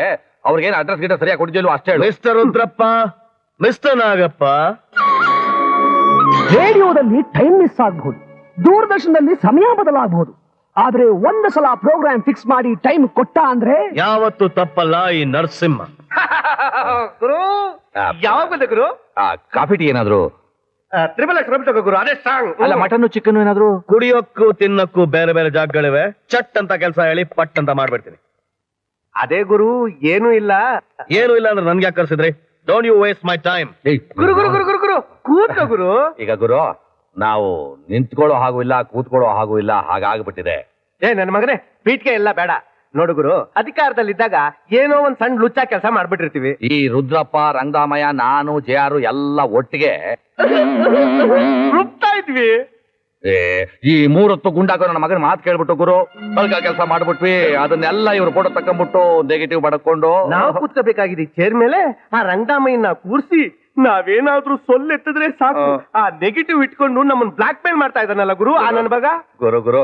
ಅವ್ರಿಗೇನು ಅಡ್ರೆಸ್ ಗಿಡ ಸರಿಯಾಗಿ ಕೊಡಿದ್ಯೋ ಅಷ್ಟೇ ಹೇಳು. ಮಿಸ್ಟರ್ ರುದ್ರಪ್ಪ, ಮಿಸ್ಟರ್ ನಾಗಪ್ಪ, ರೇಡಿಯೋದಲ್ಲಿ ಟೈಮ್ ಮಿಸ್ ಆಗಬಹುದು, ದೂರದರ್ಶನದಲ್ಲಿ ಸಮಯ ಬದಲಾಗಬಹುದು, ಆದ್ರೆ ಒಂದು ಸಲ ಪ್ರೋಗ್ರಾಮ್ ಫಿಕ್ಸ್ ಮಾಡಿ ಟೈಮ್ ಕೊಟ್ಟ ಅಂದ್ರೆ ಯಾವತ್ತು ತಪ್ಪಲ್ಲ ಈ ನರಸಿಂಹ. ಗುರು ಯಾವಾಗ ಬಂದೆ ಗುರು? ಕಾಫಿ ಟೀ ಏನಾದ್ರು? ತ್ರಿಬಲ್ ಎಕ್ಸ್ ರಬ್ ತಗೋ ಗುರು, ಅದೇ ಸ್ಟ್ರಾಂಗ್. ಅಲ್ಲ ಮಟನ್ ಚಿಕನ್ ಏನಾದ್ರು? ಕುಡಿಯೋಕ್ಕೂ ತಿನ್ನಕ್ಕೂ ಬೇರೆ ಬೇರೆ ಜಾಗಗಳಿವೆ. ಚಟ್ ಅಂತ ಕೆಲಸ ಹೇಳಿ ಪಟ್ ಅಂತ ಮಾಡ್ಬಿಡ್ತೀನಿ. ಅದೇ ಗುರು, ಏನು ಇಲ್ಲ. ಏನು ಇಲ್ಲ ಅಂದ್ರೆ ನನ್ಗೆ ಯಾಕೆ ಕರ್ಸಿದ್ರಿ? Don't you waste my time. ಗುರು ಗುರು ಗುರು ಗುರು ಗುರು ಕೂತ ಗುರು. ಈಗ ಗುರು, ನಾವು ನಿಂತ್ಕೊಳ್ಳೋ ಹಾಗೂ ಇಲ್ಲ, ಕೂತ್ಕೊಳ್ಳೋ ಹಾಗೂ ಇಲ್ಲ, ಹಾಗಾಗ್ಬಿಟ್ಟಿದೆ. ಏ ನನ್ನ ಮಗನೇ, ಪೀಠ್ಗೆ ಎಲ್ಲ ಬೇಡ. ನೋಡು ಗುರು, ಅಧಿಕಾರದಲ್ಲಿದ್ದಾಗ ಏನೋ ಒಂದ್ ಸಣ್ಣ ಲುಚ್ಚ ಕೆಲಸ ಮಾಡ್ಬಿಟ್ಟಿರ್ತೀವಿ. ಈ ರುದ್ರಪ್ಪ, ರಂಗರಾಮಯ್ಯ, ನಾನು, ಜಯಾರು ಎಲ್ಲ ಒಟ್ಟಿಗೆ ರುಬ್ತಾ ಇದ್ವಿ. ಈ 3 ಹೊತ್ತು ಗುಂಡಾಕೋ ನನ್ನ ಮಗನ ಮಾತು ಕೇಳ್ಬಿಟ್ಟು ಗುರು ಬಲ್ಕ ಕೆಲಸ ಮಾಡ್ಬಿಟ್ವಿ. ಅದನ್ನೆಲ್ಲ ಇವ್ರು ಫೋಟೋ ತಕೊಂಡ್ಬಿಟ್ಟು ನೆಗೆಟಿವ್ ಬಡ್ಕೊಂಡು ನಾವು ಕೂತ್ಕೋಬೇಕಾಗಿದೆ ಚೇರ್ ಮೇಲೆ. ಆ ರಂಗರಾಮಯ್ಯನ ಕೂರ್ಸಿ ನಾವೇನಾದ್ರೂ ಸೊಲ್ಲೆತ್ತಿದ್ರೆ ಸಾಕು, ಆ ನೆಗೆಟಿವ್ ಇಟ್ಕೊಂಡು ನಮ್ಮನ್ನ ಬ್ಲಾಕ್ ಮೇಲ್ ಮಾಡ್ತಾ ಇದ್ದಾನಲ್ಲ ಗುರು ಆ ನನ್ ಮಗ. ಗುರು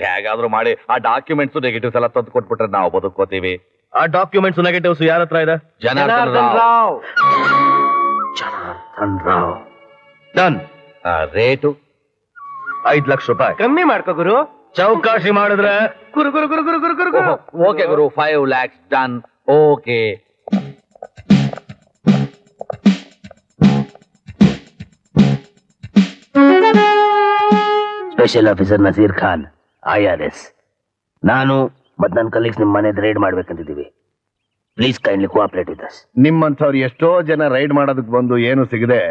ಹೇಗಾದ್ರೂ ಮಾಡಿ ಆ ಡಾಕ್ಯುಮೆಂಟ್ಸ್ ನೆಗೆಟಿವ್ಸ್ ಎಲ್ಲ ತಂದು ಕೊಟ್ಬಿಟ್ರೆ ನಾವು ಬದುಕೋತೀವಿ. ಆ ಡಾಕ್ಯುಮೆಂಟ್ಸ್ ನೆಗೆಟಿವ್ಸ್ ಯಾರ ಹತ್ರ ಇದೆ? ಜನಾರ್ದನ್ ರಾವ್. ಡನ್. ರೇಟು 5 ಲಕ್ಷ ರೂಪಾಯಿ. ಕಮ್ಮಿ ಮಾಡ್ಕೋ ಗುರು. ಚೌಕಾಶಿ ಮಾಡಿದ್ರೆ ಗುರು ಗುರು ಗುರು ಗುರು ಗುರು ಗುರು ಗುರು. ಓಕೆ ಗುರು, 5 lakhs done. Okay. Special officer Naseer Khan, IRS. ನಾನು ಮತ್ತು ನನ್ನ ಕಲೀಗ್ಸ್ ನಿಮ್ಮ ಮನೆ ರೈಡ್ ಮಾಡ್ಬೇಕಂತಿದ್ದೀವಿ. Please kindly cooperate with us. ನಿಮ್ಮಂಥವ್ರು ಎಷ್ಟೋ ಜನ ರೈಡ್ ಮಾಡೋದಕ್ಕೆ ಬಂದು ಏನು ಸಿಗದೆ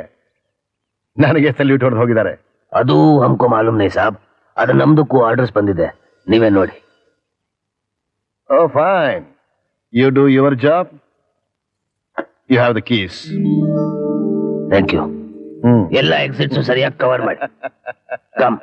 ನನಗೆ ಸಲ್ಯೂಟ್ ಹೊಡೆದು ಹೋಗಿದ್ದಾರೆ. ಅದು ಹಮ್ಕೋ ಮಾಲೂಮ್ ನೈ ಸಾಬ್. ಅದು ನಮ್ದಕ್ಕೂ ಆರ್ಡರ್ಸ್ ಬಂದಿದೆ, ನೀವೇ ನೋಡಿ. Oh fine, you do your job, you have the keys. Thank you. ಎಲ್ಲ ಎಕ್ಸಿಟ್ಸ್ ಸರಿಯಾಗಿ ಕವರ್ ಮಾಡಿ. ಕಮ್.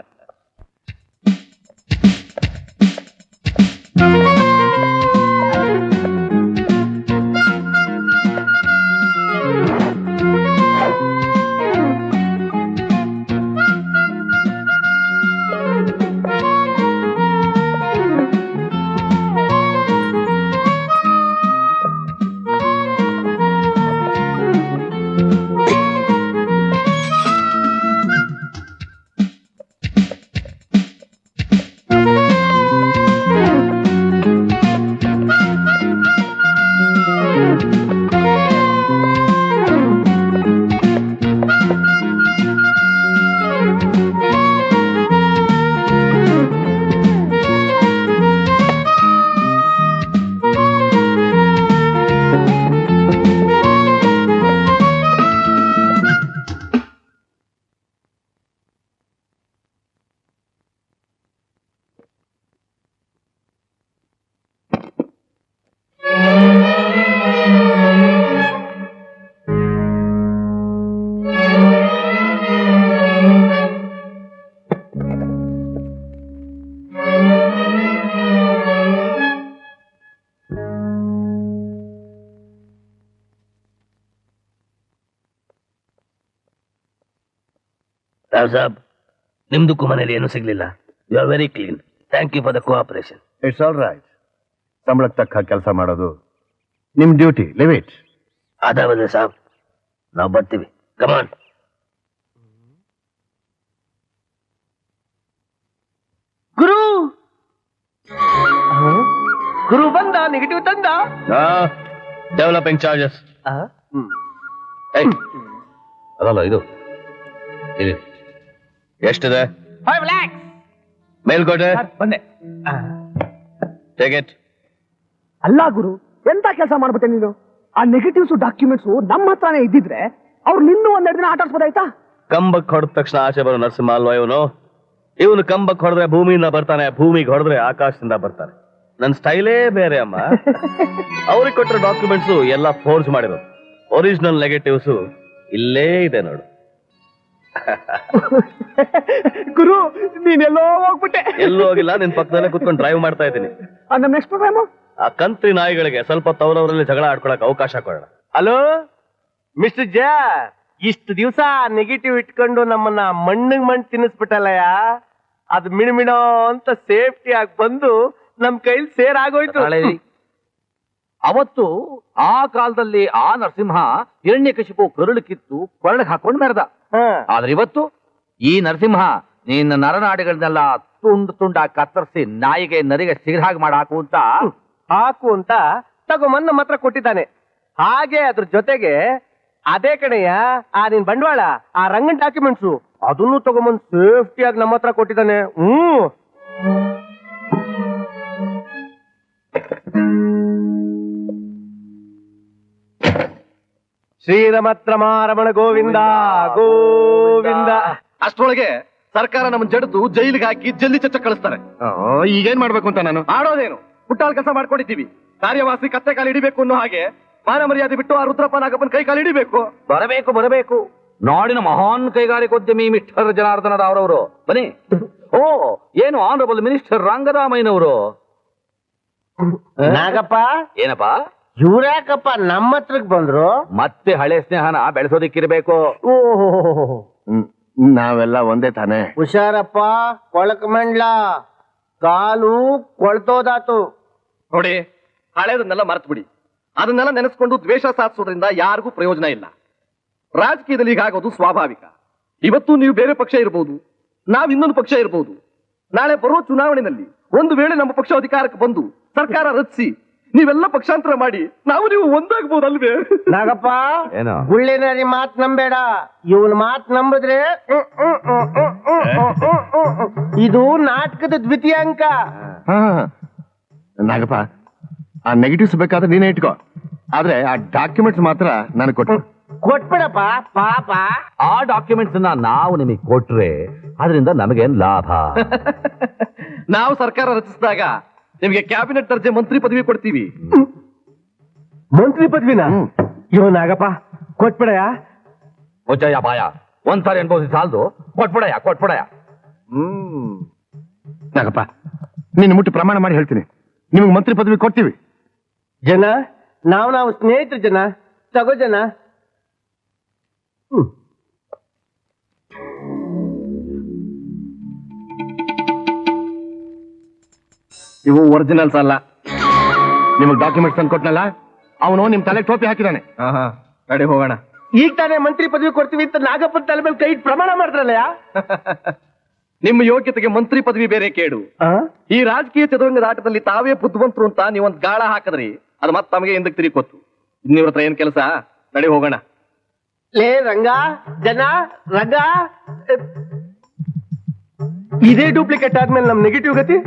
ರಾವ್ ಸಾಬ್, ನಿಮ್ದಕ್ಕೂ ಮನೇಲಿ ಏನೂ ಸಿಗ್ಲಿಲ್ಲ. You are very clean. Thank you for the cooperation. It's all right. ಸಂಬಳಕ್ಕೆ ತಕ್ಕ ಕೆಲಸ ಮಾಡೋದು ನಿಮ್ ಡ್ಯೂಟಿ. Leave it. ಅದಾವಲ್ಲ ಸಾಬ್, ನಾವು ಬರ್ತೀವಿ. ಕಮಾನ್. ಗುರು ಗುರು ಬಂದ, ನೆಗೆಟಿವ್ ತಂದ. Developing charges. ಅದಲ್ಲ ಇದು ಎಷ್ಟಿದೆ? 5 lakhs. ಮೇಲ್ಕೋಟೆ ಬಂದೆ. Take it. ಅಲ್ಲ ಗುರು, ಎಂತ ಕೆಲಸ ಮಾಡ್ಬಿಟ್ಟೆ ನೀನು? ಆ ನೆಗೆಟಿವ್ಸ್ ಡಾಕ್ಯುಮೆಂಟ್ಸ್ ನಮ್ಮ ಹತ್ರನೇ ಇದ್ದಿದ್ರೆ ಅವ್ರು ನಿನ್ನೂ 12 ದಿನ ಆಟ ಆಡ್ಸ್ಬೋದಾಯ್ತಾ? ಕಂಬಕ್ಕೆ ಹೊಡೆದ ತಕ್ಷಣ ಆಚೆ ಬರೋ ನರಸಿಂಹ ಅಲ್ವಾ ಇವನು? ಇವನು ಕಂಬಕ್ಕೆ ಹೊಡೆದ್ರೆ ಭೂಮಿಯಿಂದ ಬರ್ತಾನೆ, ಭೂಮಿಗೆ ಹೊಡೆದ್ರೆ ಆಕಾಶದಿಂದ ಬರ್ತಾನೆ. ನನ್ ಸ್ಟೈಲೇ ಬೇರೆ ಅಮ್ಮ. ಅವ್ರಿಗೆ ಕೊಟ್ಟಿರೋ ಡಾಕ್ಯುಮೆಂಟ್ಸ್ ಎಲ್ಲ ಫೋರ್ಸ್ ಮಾಡಿರೋದು. ಒರಿಜಿನಲ್ ನೆಗೆಟಿವ್ಸ್ ಇಲ್ಲೇ ಇದೆ ನೋಡು. ಗುರು ನೀನೆಲ್ಲೋ ಹೋಗ್ಬಿಟ್ಟೆ. ಎಲ್ಲೂ ಹೋಗಿಲ್ಲ, ನಿನ್ ಪಕ್ಕದಲ್ಲೇ ಕುತ್ಕೊಂಡು ಡ್ರೈವ್ ಮಾಡ್ತಾ ಇದ್ದೀನಿ. ನಮ್ಮ ನೆಕ್ಸ್ಟ್ ಪ್ರೋಗ್ರಾಮು ಆ ಕಂತ್ರಿ ನಾಯಿಗಳಿಗೆ ಸ್ವಲ್ಪ ತವರವರಲ್ಲಿ ಜಗಳ ಆಡ್ಕೊಳಕ್ ಅವಕಾಶ ಕೊಡೋಣ. ಹಲೋ ಮಿಸ್ಟರ್ ಜ, ಇಷ್ಟು ದಿವಸ ನೆಗೆಟಿವ್ ಇಟ್ಕೊಂಡು ನಮ್ಮನ್ನ ಮಣ್ಣಿಗೆ ಮಣ್ಣು ತಿನ್ನಿಸ್ಬಿಟ್ಟಲ್ಲಯ್ಯ. ಅದು ಮಿಣಮಿಣೋ ಅಂತ ಸೇಫ್ಟಿ ಆಗಿ ಬಂದು ನಮ್ ಕೈಲಿ ಸೇರ್ ಆಗೋಯ್ತು. ಅವತ್ತು ಆ ಕಾಲದಲ್ಲಿ ಆ ನರಸಿಂಹ ಹಿರಣ್ಯಕಶಿಪು ಕರುಳು ಕಿತ್ತು ಕೊರಳಿಗೆ ಹಾಕೊಂಡು ಮೆರೆದ. ಆದ್ರೆ ಇವತ್ತು ಈ ನರಸಿಂಹ ನಿನ್ನ ನರನಾಡಿಗಳನ್ನೆಲ್ಲ ತುಂಡು ತುಂಡಾಗಿ ಕತ್ತರಿಸಿ ನಾಯಿಗೆ ನರಿಗೆ ಸಿಗದ ಹಾಗೆ ಮಾಡಿ ಹಾಕು ಅಂತ ತಗೊಂಬಂದ್ ನಮ್ಮ ಹತ್ರ ಕೊಟ್ಟಿದ್ದಾನೆ. ಹಾಗೆ ಅದ್ರ ಜೊತೆಗೆ ಅದೇ ಕಡೆಯ ಆ ನಿನ್ ಬಂಡವಾಳ, ಆ ರಂಗನ್ ಡಾಕ್ಯುಮೆಂಟ್ಸು ಅದನ್ನು ತಗೊಂಬಂದ್ ಸೇಫ್ಟಿಯಾಗಿ ನಮ್ಮ ಹತ್ರ ಕೊಟ್ಟಿದ್ದಾನೆ. ಶ್ರೀರಮತ್ರಮಾರಮಣ ಗೋವಿಂದ ಗೋವಿಂದ. ಅಷ್ಟರೊಳಗೆ ಸರ್ಕಾರ ನಮ್ಮ ಜಡ್ದು ಜೈಲಿಗೆ ಹಾಕಿ ಜಲ್ಲಿ ಚಚ್ಚ ಕಳಿಸ್ತಾರೆ. ಈಗೇನ್ ಮಾಡ್ಬೇಕು ಅಂತ ನಾನು ಆಡೋದೇನು? ಪುಟ್ಟಾಳ ಕೆಲಸ ಮಾಡ್ಕೊಂಡಿದ್ದೀವಿ. ಕಾರ್ಯವಾಸಿ ಕತ್ತೆ ಕಾಲು ಹಿಡಿಬೇಕು ಅನ್ನೋ ಹಾಗೆ ಮಾನ ಮರ್ಯಾದೆ ಬಿಟ್ಟು ಆ ರುದ್ರಪ್ಪ ನಾಗಪ್ಪನ ಕೈ ಕಾಲು ಹಿಡಿಬೇಕು. ಬರಬೇಕು ನಾಡಿನ ಮಹಾನ್ ಕೈಗಾರಿಕೋದ್ಯಮಿ ಮಿಸ್ಟರ್ ಜನಾರ್ದನ ರಾವ್ರವರು ಬನ್ನಿ. ಓ, ಏನು ಆನರಬಲ್ ಮಿನಿಸ್ಟರ್ ರಂಗರಾಮಯ್ಯನವರು. ನಾಗಪ್ಪ, ಏನಪ್ಪ ಇವ್ರ್ಯಾಕಪ್ಪ ನಮ್ಮ ಹತ್ರಕ್ ಬಂದ್ರು? ಮತ್ತೆ ಹಳೆ ಸ್ನೇಹನ ಬೆಳೆಸೋದಿಕ್ಕಿರ್ಬೇಕು. ನಾವೆಲ್ಲ ಒಂದೇ ತಾನೆ. ಹುಷಾರಪ್ಪ, ಕೊಳಕ್ ಮಂಡ್ಲ ಕಾಲು ಕೊಳ್ತೋದಾತು. ನೋಡಿ, ಹಳೇದನ್ನೆಲ್ಲ ಮರ್ತು ಬಿಡಿ. ಅದನ್ನೆಲ್ಲ ನೆನೆಸ್ಕೊಂಡು ದ್ವೇಷ ಸಾಧಿಸೋದ್ರಿಂದ ಯಾರಿಗೂ ಪ್ರಯೋಜನ ಇಲ್ಲ. ರಾಜಕೀಯದಲ್ಲಿ ಹೀಗಾಗೋದು ಸ್ವಾಭಾವಿಕ. ಇವತ್ತು ನೀವು ಬೇರೆ ಪಕ್ಷ ಇರಬಹುದು, ನಾವ್ ಇನ್ನೊಂದು ಪಕ್ಷ ಇರಬಹುದು. ನಾಳೆ ಬರೋ ಚುನಾವಣೆಯಲ್ಲಿ ಒಂದು ವೇಳೆ ನಮ್ಮ ಪಕ್ಷ ಅಧಿಕಾರಕ್ಕೆ ಬಂದು ಸರ್ಕಾರ ರಚಿಸಿ ನೀವೆಲ್ಲ ಪಕ್ಷಾಂತರ ಮಾಡಿ ನೀವು ಒಂದಾಗಬಹುದು ಅಲ್ವೇ? ನಾಗಪ್ಪ, ಏನು ಗುಳ್ಳಿನರಿ ಮಾತ್ ನಂಬೇಡ. ಇವನ್ ಮಾತ್ ನಂಬಿದ್ರೆ ಇದು ನಾಟಕದ ದ್ವಿತೀಯ ಅಂಕ. ನಾಗಪ್ಪ, ಆ ನೆಗೆಟಿವ್ಸ್ ಬೇಕಾದ್ರೆ ನೀನೇ ಇಟ್ಕೋ. ಆದ್ರೆ ಆ ಡಾಕ್ಯುಮೆಂಟ್ಸ್ ಮಾತ್ರ ನನಗೆ ಕೊಟ್ಬಿಡಪ್ಪ ಪಾಪ. ಆ ಡಾಕ್ಯುಮೆಂಟ್ಸ್ ನಾವು ನಿಮಗೆ ಕೊಟ್ರೆ ಅದರಿಂದ ನಮಗೇನ್ ಲಾಭ? ನಾವು ಸರ್ಕಾರ ರಚಿಸಿದಾಗ ನಿಮಗೆ ಕ್ಯಾಬಿನೆಟ್ ದರ್ಜೆ ಮಂತ್ರಿ ಪದವಿ ಕೊಡ್ತೀವಿ. ಮಂತ್ರಿ ಪದವಿನ? ಇವ ನಾಗಪ್ಪ ಕೊಟ್ಬಿಡಯ. ಮುಚ್ಚಯ್ಯ ಬಾಯ, ಒಂದ್ಸಾರಿ ಅನ್ಭವಿಸಿ ಸಾಲದು. ಕೊಟ್ಬಿಡಯ. ನಾಗಪ್ಪ, ನೀನು ಮುಟ್ಟಿ ಪ್ರಮಾಣ ಮಾಡಿ ಹೇಳ್ತೀನಿ, ನಿಮಗೆ ಮಂತ್ರಿ ಪದವಿ ಕೊಡ್ತೀವಿ. ಜನ ನಾವು ಸ್ನೇಹಿತರು. ಜನ ತಗೋ ಜನ. ಇವು ಒರಿಜಿನಲ್ಸ್ ಅಲ್ಲ. ನಿಮಗೆ ಡಾಕ್ಯುಮೆಂಟ್ಸ್ ತಂದು ಕೊಟ್ನಲ್ಲ, ಅವನು ನಿಮ್ ತಲೆಗೆ ಟೋಪಿ ಹಾಕಿದಾನೆ. ಗಾಡಿ ಹೋಗೋಣ. ಈಗ ತಾನೇ ಮಂತ್ರಿ ಪದವಿ ಕೊಡ್ತೀವಿ ಅಂತ ನಾಗಪ್ಪನ ತಲೆ ಮೇಲೆ ಕೈ ಪ್ರಮಾಣ ಮಾಡಿದ್ರಲ್ಲ. ನಿಮ್ಮ ಯೋಗ್ಯತೆಗೆ ಮಂತ್ರಿ ಪದವಿ ಬೇರೆ ಕೇಡು. ಈ ರಾಜಕೀಯ ಚದುರಂಗದ ಆಟದಲ್ಲಿ ತಾವೇ ಬುದ್ಧಿವಂತರು ಅಂತ ನೀವೊಂದ್ ಗಾಳ ಹಾಕಿದ್ರಿ, ಅದು ಮತ್ತೆ ತಮಗೆ ಎಂದಕ್ಕೆ ತಿರುಕೊತ್ತು. ಇನ್ನಿವ್ರ ಹತ್ರ ಏನ್ ಕೆಲಸ? ನಡಿ ಹೋಗೋಣ. ಲೇ ರಂಗ, ಜನ ರಂಗ, ಇದೇ ಡೂಪ್ಲಿಕೇಟ್ ಆದ್ಮೇಲೆ ನಮ್ ನೆಗೆಟಿವ್ ಗತಿ.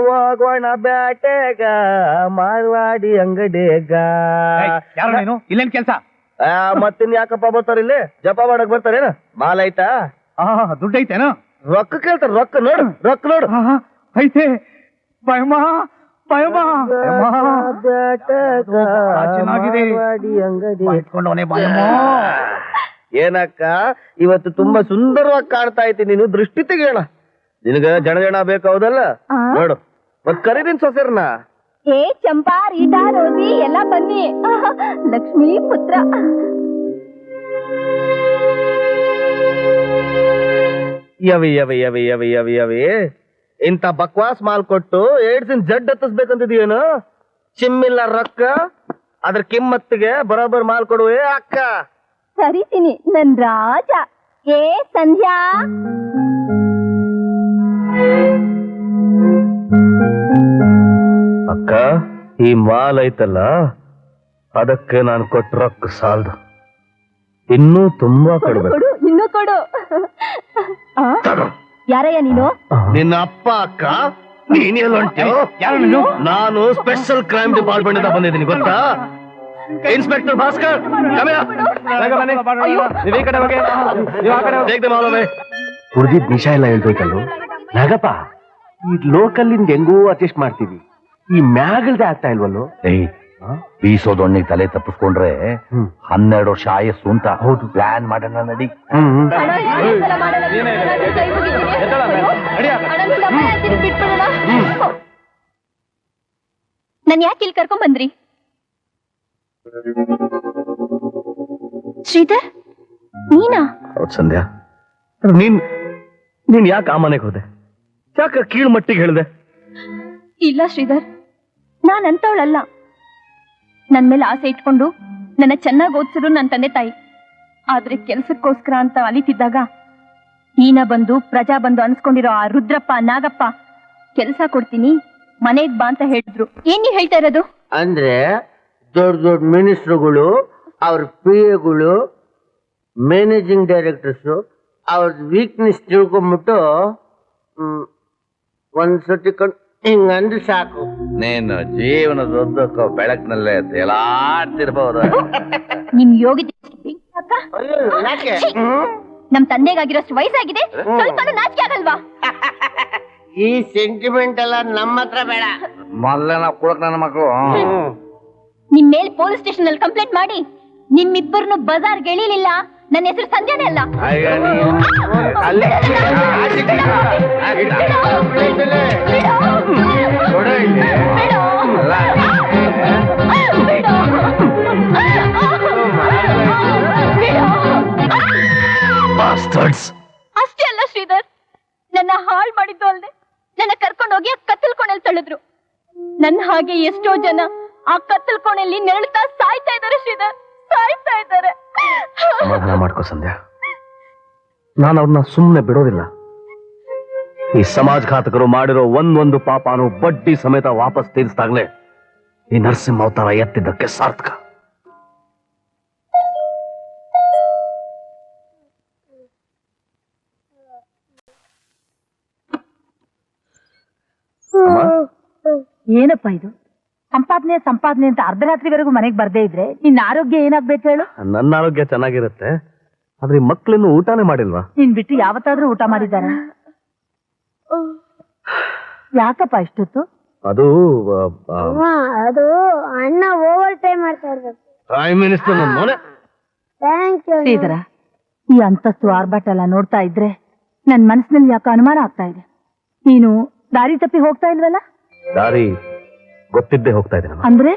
ಹೋಗೋಣ ಬ್ಯಾಟೆಗ ಮಾರ್ವಾಡಿ ಅಂಗಡಿಗ. ಯಾರು ನೀನು? ಇಲ್ಲೇನ್ ಕೆಲ್ಸ? ಮತ್ತಿನ್ ಯಾಕಪ್ಪ ಬರ್ತಾರ ಇಲ್ಲಿ? ಜಪ ಮಾಡಕ್ ಬರ್ತಾರೇನ? ಮಾಲ್ ಆಯ್ತಾ? ದುಡ್ಡು ಐತೇನೋ? ರೊಕ್ಕ ಕೇಳ್ತಾರ. ರೊಕ್ಕ ನೋಡು. ಐತೆ. ಚೆನ್ನಾಗಿದೆ. ಏನಕ್ಕ, ಇವತ್ತು ತುಂಬಾ ಸುಂದರವಾಗಿ ಕಾಣ್ತಾ ಐತಿ. ನೀನು ದೃಷ್ಟಿ ತೆಗಿಯೋಣ. ನಿನಗ ಜನ ಬೇಕಾವುದಲ್ಲ? ನೋಡು, ಮತ್ ಕರೀದಿನ್ ಸೊಸೆರ್ನ. ಏ ಚಂಪಾ, ರೀಟಾ, ರೋಸಿ ಎಲ್ಲ ಬನ್ನಿ. ಲಕ್ಷ್ಮೀ ಪುತ್ರ. ಯವಿ ಇಂತ ಬಕ್ವಾಸ್ ಮಾಲ್ ಕೊಟ್ಟು ಏಡ್ಸಿನ ಜಡ್ ಹತ್ತಿಸ್ಬೇಕಂತಿದೀಯೇನು? ಚಿಮ್ಮಿಲ್ಲ ರೊಕ್ಕ, ಅದ್ರ ಕಿಮ್ಮತ್ತಿಗೆ ಬರೋಬ್ಬರ್ ಮಾಲ್ ಕೊಡುವೆ ಅಕ್ಕ. ಸರಿತೀನಿ ನನ್ ರಾಜ. ಏ ಸಂಧ್ಯಾ, ಅಕ್ಕ ಈ ಮಾಲ್ ಐತಲ್ಲ ಅದಕ್ಕೆ ನಾನು ಕೊಟ್ಟ ರೊಕ್ಕ ಸಾಲದು, ಇನ್ನೂ ತುಂಬಾ ಕೊಡ್ಬೇಕು. ಕೊಡು ಇನ್ನೂ ಕೊಡು. ಯಾರಯ್ಯ ನೀನು? ನಿನ್ನ ಅಪ್ಪ ಅಕ್ಕ ನೀನೇನು ಹೊಂಟ್ಯೋ? ನಾನು ಸ್ಪೆಷಲ್ ಕ್ರೈಮ್ ಡಿಪಾರ್ಟ್ಮೆಂಟ್ ಇಂದ ಬಂದಿದ್ದೀನಿ, ಗೊತ್ತಾ? ಇನ್ಸ್ಪೆಕ್ಟರ್ ಭಾಸ್ಕರ್ ಕುಡ್ದಿದ್ ನಿಶಾ ಎಲ್ಲ ಹೇಳ್ಬೇಕಲ್ಲು ನಾಗಪ್ಪ. ಈ ಲೋಕಲ್ಲಿಂದ ಹೆಂಗೂ ಅಡ್ಜಸ್ಟ್ ಮಾಡ್ತೀವಿ, ಈ ಮ್ಯಾಗಲ್ದೆ ಆಗ್ತಾ ಇಲ್ವಲ್ಲು? ಬೀಸೋದೊಣ್ಣಿಗೆ ತಲೆ ತಪ್ಪಿಸ್ಕೊಂಡ್ರೆ 12 ವರ್ಷ ಆಯಸ್ಸು ಅಂತ. ಹೌದು, ಪ್ಲಾನ್ ಮಾಡೋಣ ನಡಿ. ನನ್ ಯಾಕೆ ಇಲ್ಲಿ ಕರ್ಕೊಂಡ್ ಬಂದ್ರಿ? ಶ್ರೀಧರ್ ನೀನಾ? ಹೌದು ಸಂಧ್ಯಾ, ನೀನ್ ಯಾಕೆ ಆ ಮನೆಗೆ ಹೋದೆ? ಯಾಕೆ ಕೀಳು ಮಟ್ಟಿಗೆ ಹೇಳಿದೆ? ಇಲ್ಲ ಶ್ರೀಧರ್, ನಾನ್ ಅಂತವಳಲ್ಲ. ನನ್ ಮೇಲೆ ಆಸೆ ಇಟ್ಕೊಂಡು ನನ್ನ ಚೆನ್ನಾಗಿ ಓದಿಸಿದ್ರು ನನ್ನ ತಂದೆ ತಾಯಿ. ಆದ್ರೆ ಕೆಲ್ಸಕ್ಕೋಸ್ಕರ ಅಂತ ಅಲಿತಿದ್ದಾಗ ನೀನ ಬಂದು ಪ್ರಜಾ ಬಂದು ಅನ್ಸ್ಕೊಂಡಿರೋ ಆ ರುದ್ರಪ್ಪ ನಾಗಪ್ಪ ಕೆಲ್ಸ ಕೊಡ್ತೀನಿ ಮನೆಗ್ ಬಾ ಅಂತ ಹೇಳಿದ್ರು. ಏನ್ ನೀವ್ ಹೇಳ್ತಾ ಇರೋದು? ಅಂದ್ರೆ ದೊಡ್ಡ ದೊಡ್ಡ ಮಿನಿಸ್ಟ್ರುಗಳು, ಅವ್ರ ಪಿ ಎಗಳು, ಮ್ಯಾನೇಜಿಂಗ್ ಡೈರೆಕ್ಟರ್ಸ್ ಅವ್ರ ವೀಕ್ನೆಸ್ ತಿಳ್ಕೊಂಬಿಟ್ಟು ಒಂದ್ಸತಿ ಹಿಂಗಂದ್ರೆ ಸಾಕು. ನೀನು ಜೀವನದ ಉದ್ದಕ್ಕೂ ಬೆಳಕಿನಲ್ಲೇ ತೇಲಾಡ್ತಿರ್ಬಹುದು. ನಿಮ್ ಯೋಗ್ಯತೆ ಅಕ್ಕ? ಯಾಕೆ? ನಮ್ ತಂದೆಗಾಗಿರೋಷ್ಟು ವಯಸ್ಸಾಗಿದೆ, ಸ್ವಲ್ಪ ನಾಚಿಕೆ ಆಗಲ್ವಾ? ಈ ಸೆಂಟಿಮೆಂಟ್ ಎಲ್ಲ ನಮ್ಮ ಹತ್ರ ಬೇಡ. ಮೊದಲೇ ನಾವು ಕುಳಕ್ ನನ್ನ ಮಕ್ಕಳು. ನಿಮ್ ಮೇಲೆ ಪೊಲೀಸ್ ಸ್ಟೇಷನ್ ಅಲ್ಲಿ ಕಂಪ್ಲೇಂಟ್ ಮಾಡಿ ನಿಮ್ಮಿಬ್ಬರನ್ನು ಬಜಾರ್ಗೆ ಎಳಿಲಿಲ್ಲ. ನನ್ನ ಹೆಸರು ಸಂಧ್ಯಾನೇ ಅಲ್ಲ. ಅಷ್ಟೇ ಅಲ್ಲ ಶ್ರೀಧರ್, ನನ್ನ ಹಾಳು ಮಾಡಿದ್ದು ಅಲ್ದೆ ನನ್ನ ಕರ್ಕೊಂಡೋಗಿ ಆ ಕತ್ತಲ್ ಕೋಣೆಯಲ್ಲಿ ತಳ್ಳಿದ್ರು. ನನ್ನ ಹಾಗೆ ಎಷ್ಟೋ ಜನ ಆ ಕತ್ತಲ್ ಕೋಣೆಯಲ್ಲಿ ನೆರಳುತ್ತಾ ಸಾಯ್ತಾ ಇದ್ದಾರೆ ಶ್ರೀಧರ್, ಸಾಯ್ತಾ ಇದ್ದಾರೆ. ಸಮಾಧಾನ ಮಾಡ್ಕೋ ಸಂಧ್ಯಾ, ನಾನು ಅವ್ರನ್ನ ಸುಮ್ಮನೆ ಬಿಡೋದಿಲ್ಲ. ಈ ಸಮಾಜಘಾತಕರು ಮಾಡಿರೋ ಒಂದೊಂದು ಪಾಪನು ಬಡ್ಡಿ ಸಮೇತ ವಾಪಸ್ ತೀರಿಸಿದಾಗ್ಲೇ ಈ ನರಸಿಂಹ ಅವತಾರ ಎತ್ತಿದ್ದಕ್ಕೆ ಸಾರ್ಥಕ. ಏನಪ್ಪ ಇದು ಸಂಪಾದನೆ ಸಂಪಾದನೆ ಅಂತ ಅರ್ಧರಾತ್ರಿವರೆಗೂ ಮನೆಗೆ ಬರ್ದೇ ಇದ್ರೆ ನಿನ್ನ ಆರೋಗ್ಯ ಏನಾಗ್ಬೇಕು ಹೇಳು? ನನ್ನ ಆರೋಗ್ಯ ಚೆನ್ನಾಗಿರುತ್ತೆ, ಆದ್ರೆ ಈ ಮಕ್ಳಿನ್ನು ಊಟನೇ ಮಾಡಿಲ್ವಾ? ನಿನ್ ಬಿಟ್ಟು ಯಾವತ್ತಾದ್ರೂ ಊಟ ಮಾಡಿದಾರ? ಯಾಕಪ್ಪ ಇಷ್ಟೊತ್ತು? ಅದು ಅದು ಅಣ್ಣ ಓವರ್ ಟೈಮ್ ಮಾಡ್ತಾ ಇರ್ಬೇಕು. ಪ್ರೈಮ್ ಮಿನಿಸ್ಟರ್ ನನ್ನ ಮನೆ. Thank you. ಶ್ರೀಧರ, ಈ ಅಂತಸ್ತು ಆರ್ಭಟ ಎಲ್ಲ ನೋಡ್ತಾ ಇದ್ರೆ ನನ್ ಮನಸ್ಸಿನಲ್ಲಿ ಯಾಕೆ ಅನುಮಾನ ಆಗ್ತಾ ಇದೆ. ನೀನು ದಾರಿ ತಪ್ಪಿ ಹೋಗ್ತಾ ಇಲ್ವಲ್ಲ? ದಾರಿ ಗೊತ್ತಿದ್ದೆ ಹೋಗ್ತಾ ಇದ್ದೀನಿ. ಅಂದ್ರೆ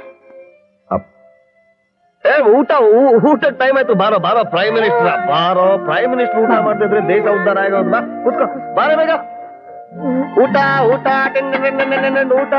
ಊಟ ಟೈಮ್ ಆಯ್ತು, ಬಾರೋ ಬಾರೋ ಪ್ರೈಮ್ ಮಿನಿಸ್ಟರ್, ಬಾರೋ ಪ್ರೈಮ್ ಮಿನಿಸ್ಟರ್. ಊಟ ಮಾಡ್ತಿದ್ರೆ ದೇಶ ಉದ್ಧಾರ ಆಗೋದ್. ಕೂತ್ಕೋ, ಬಾರೋ ಬೇಗ. ಊಟ ಊಟ ಊಟ ಊಟ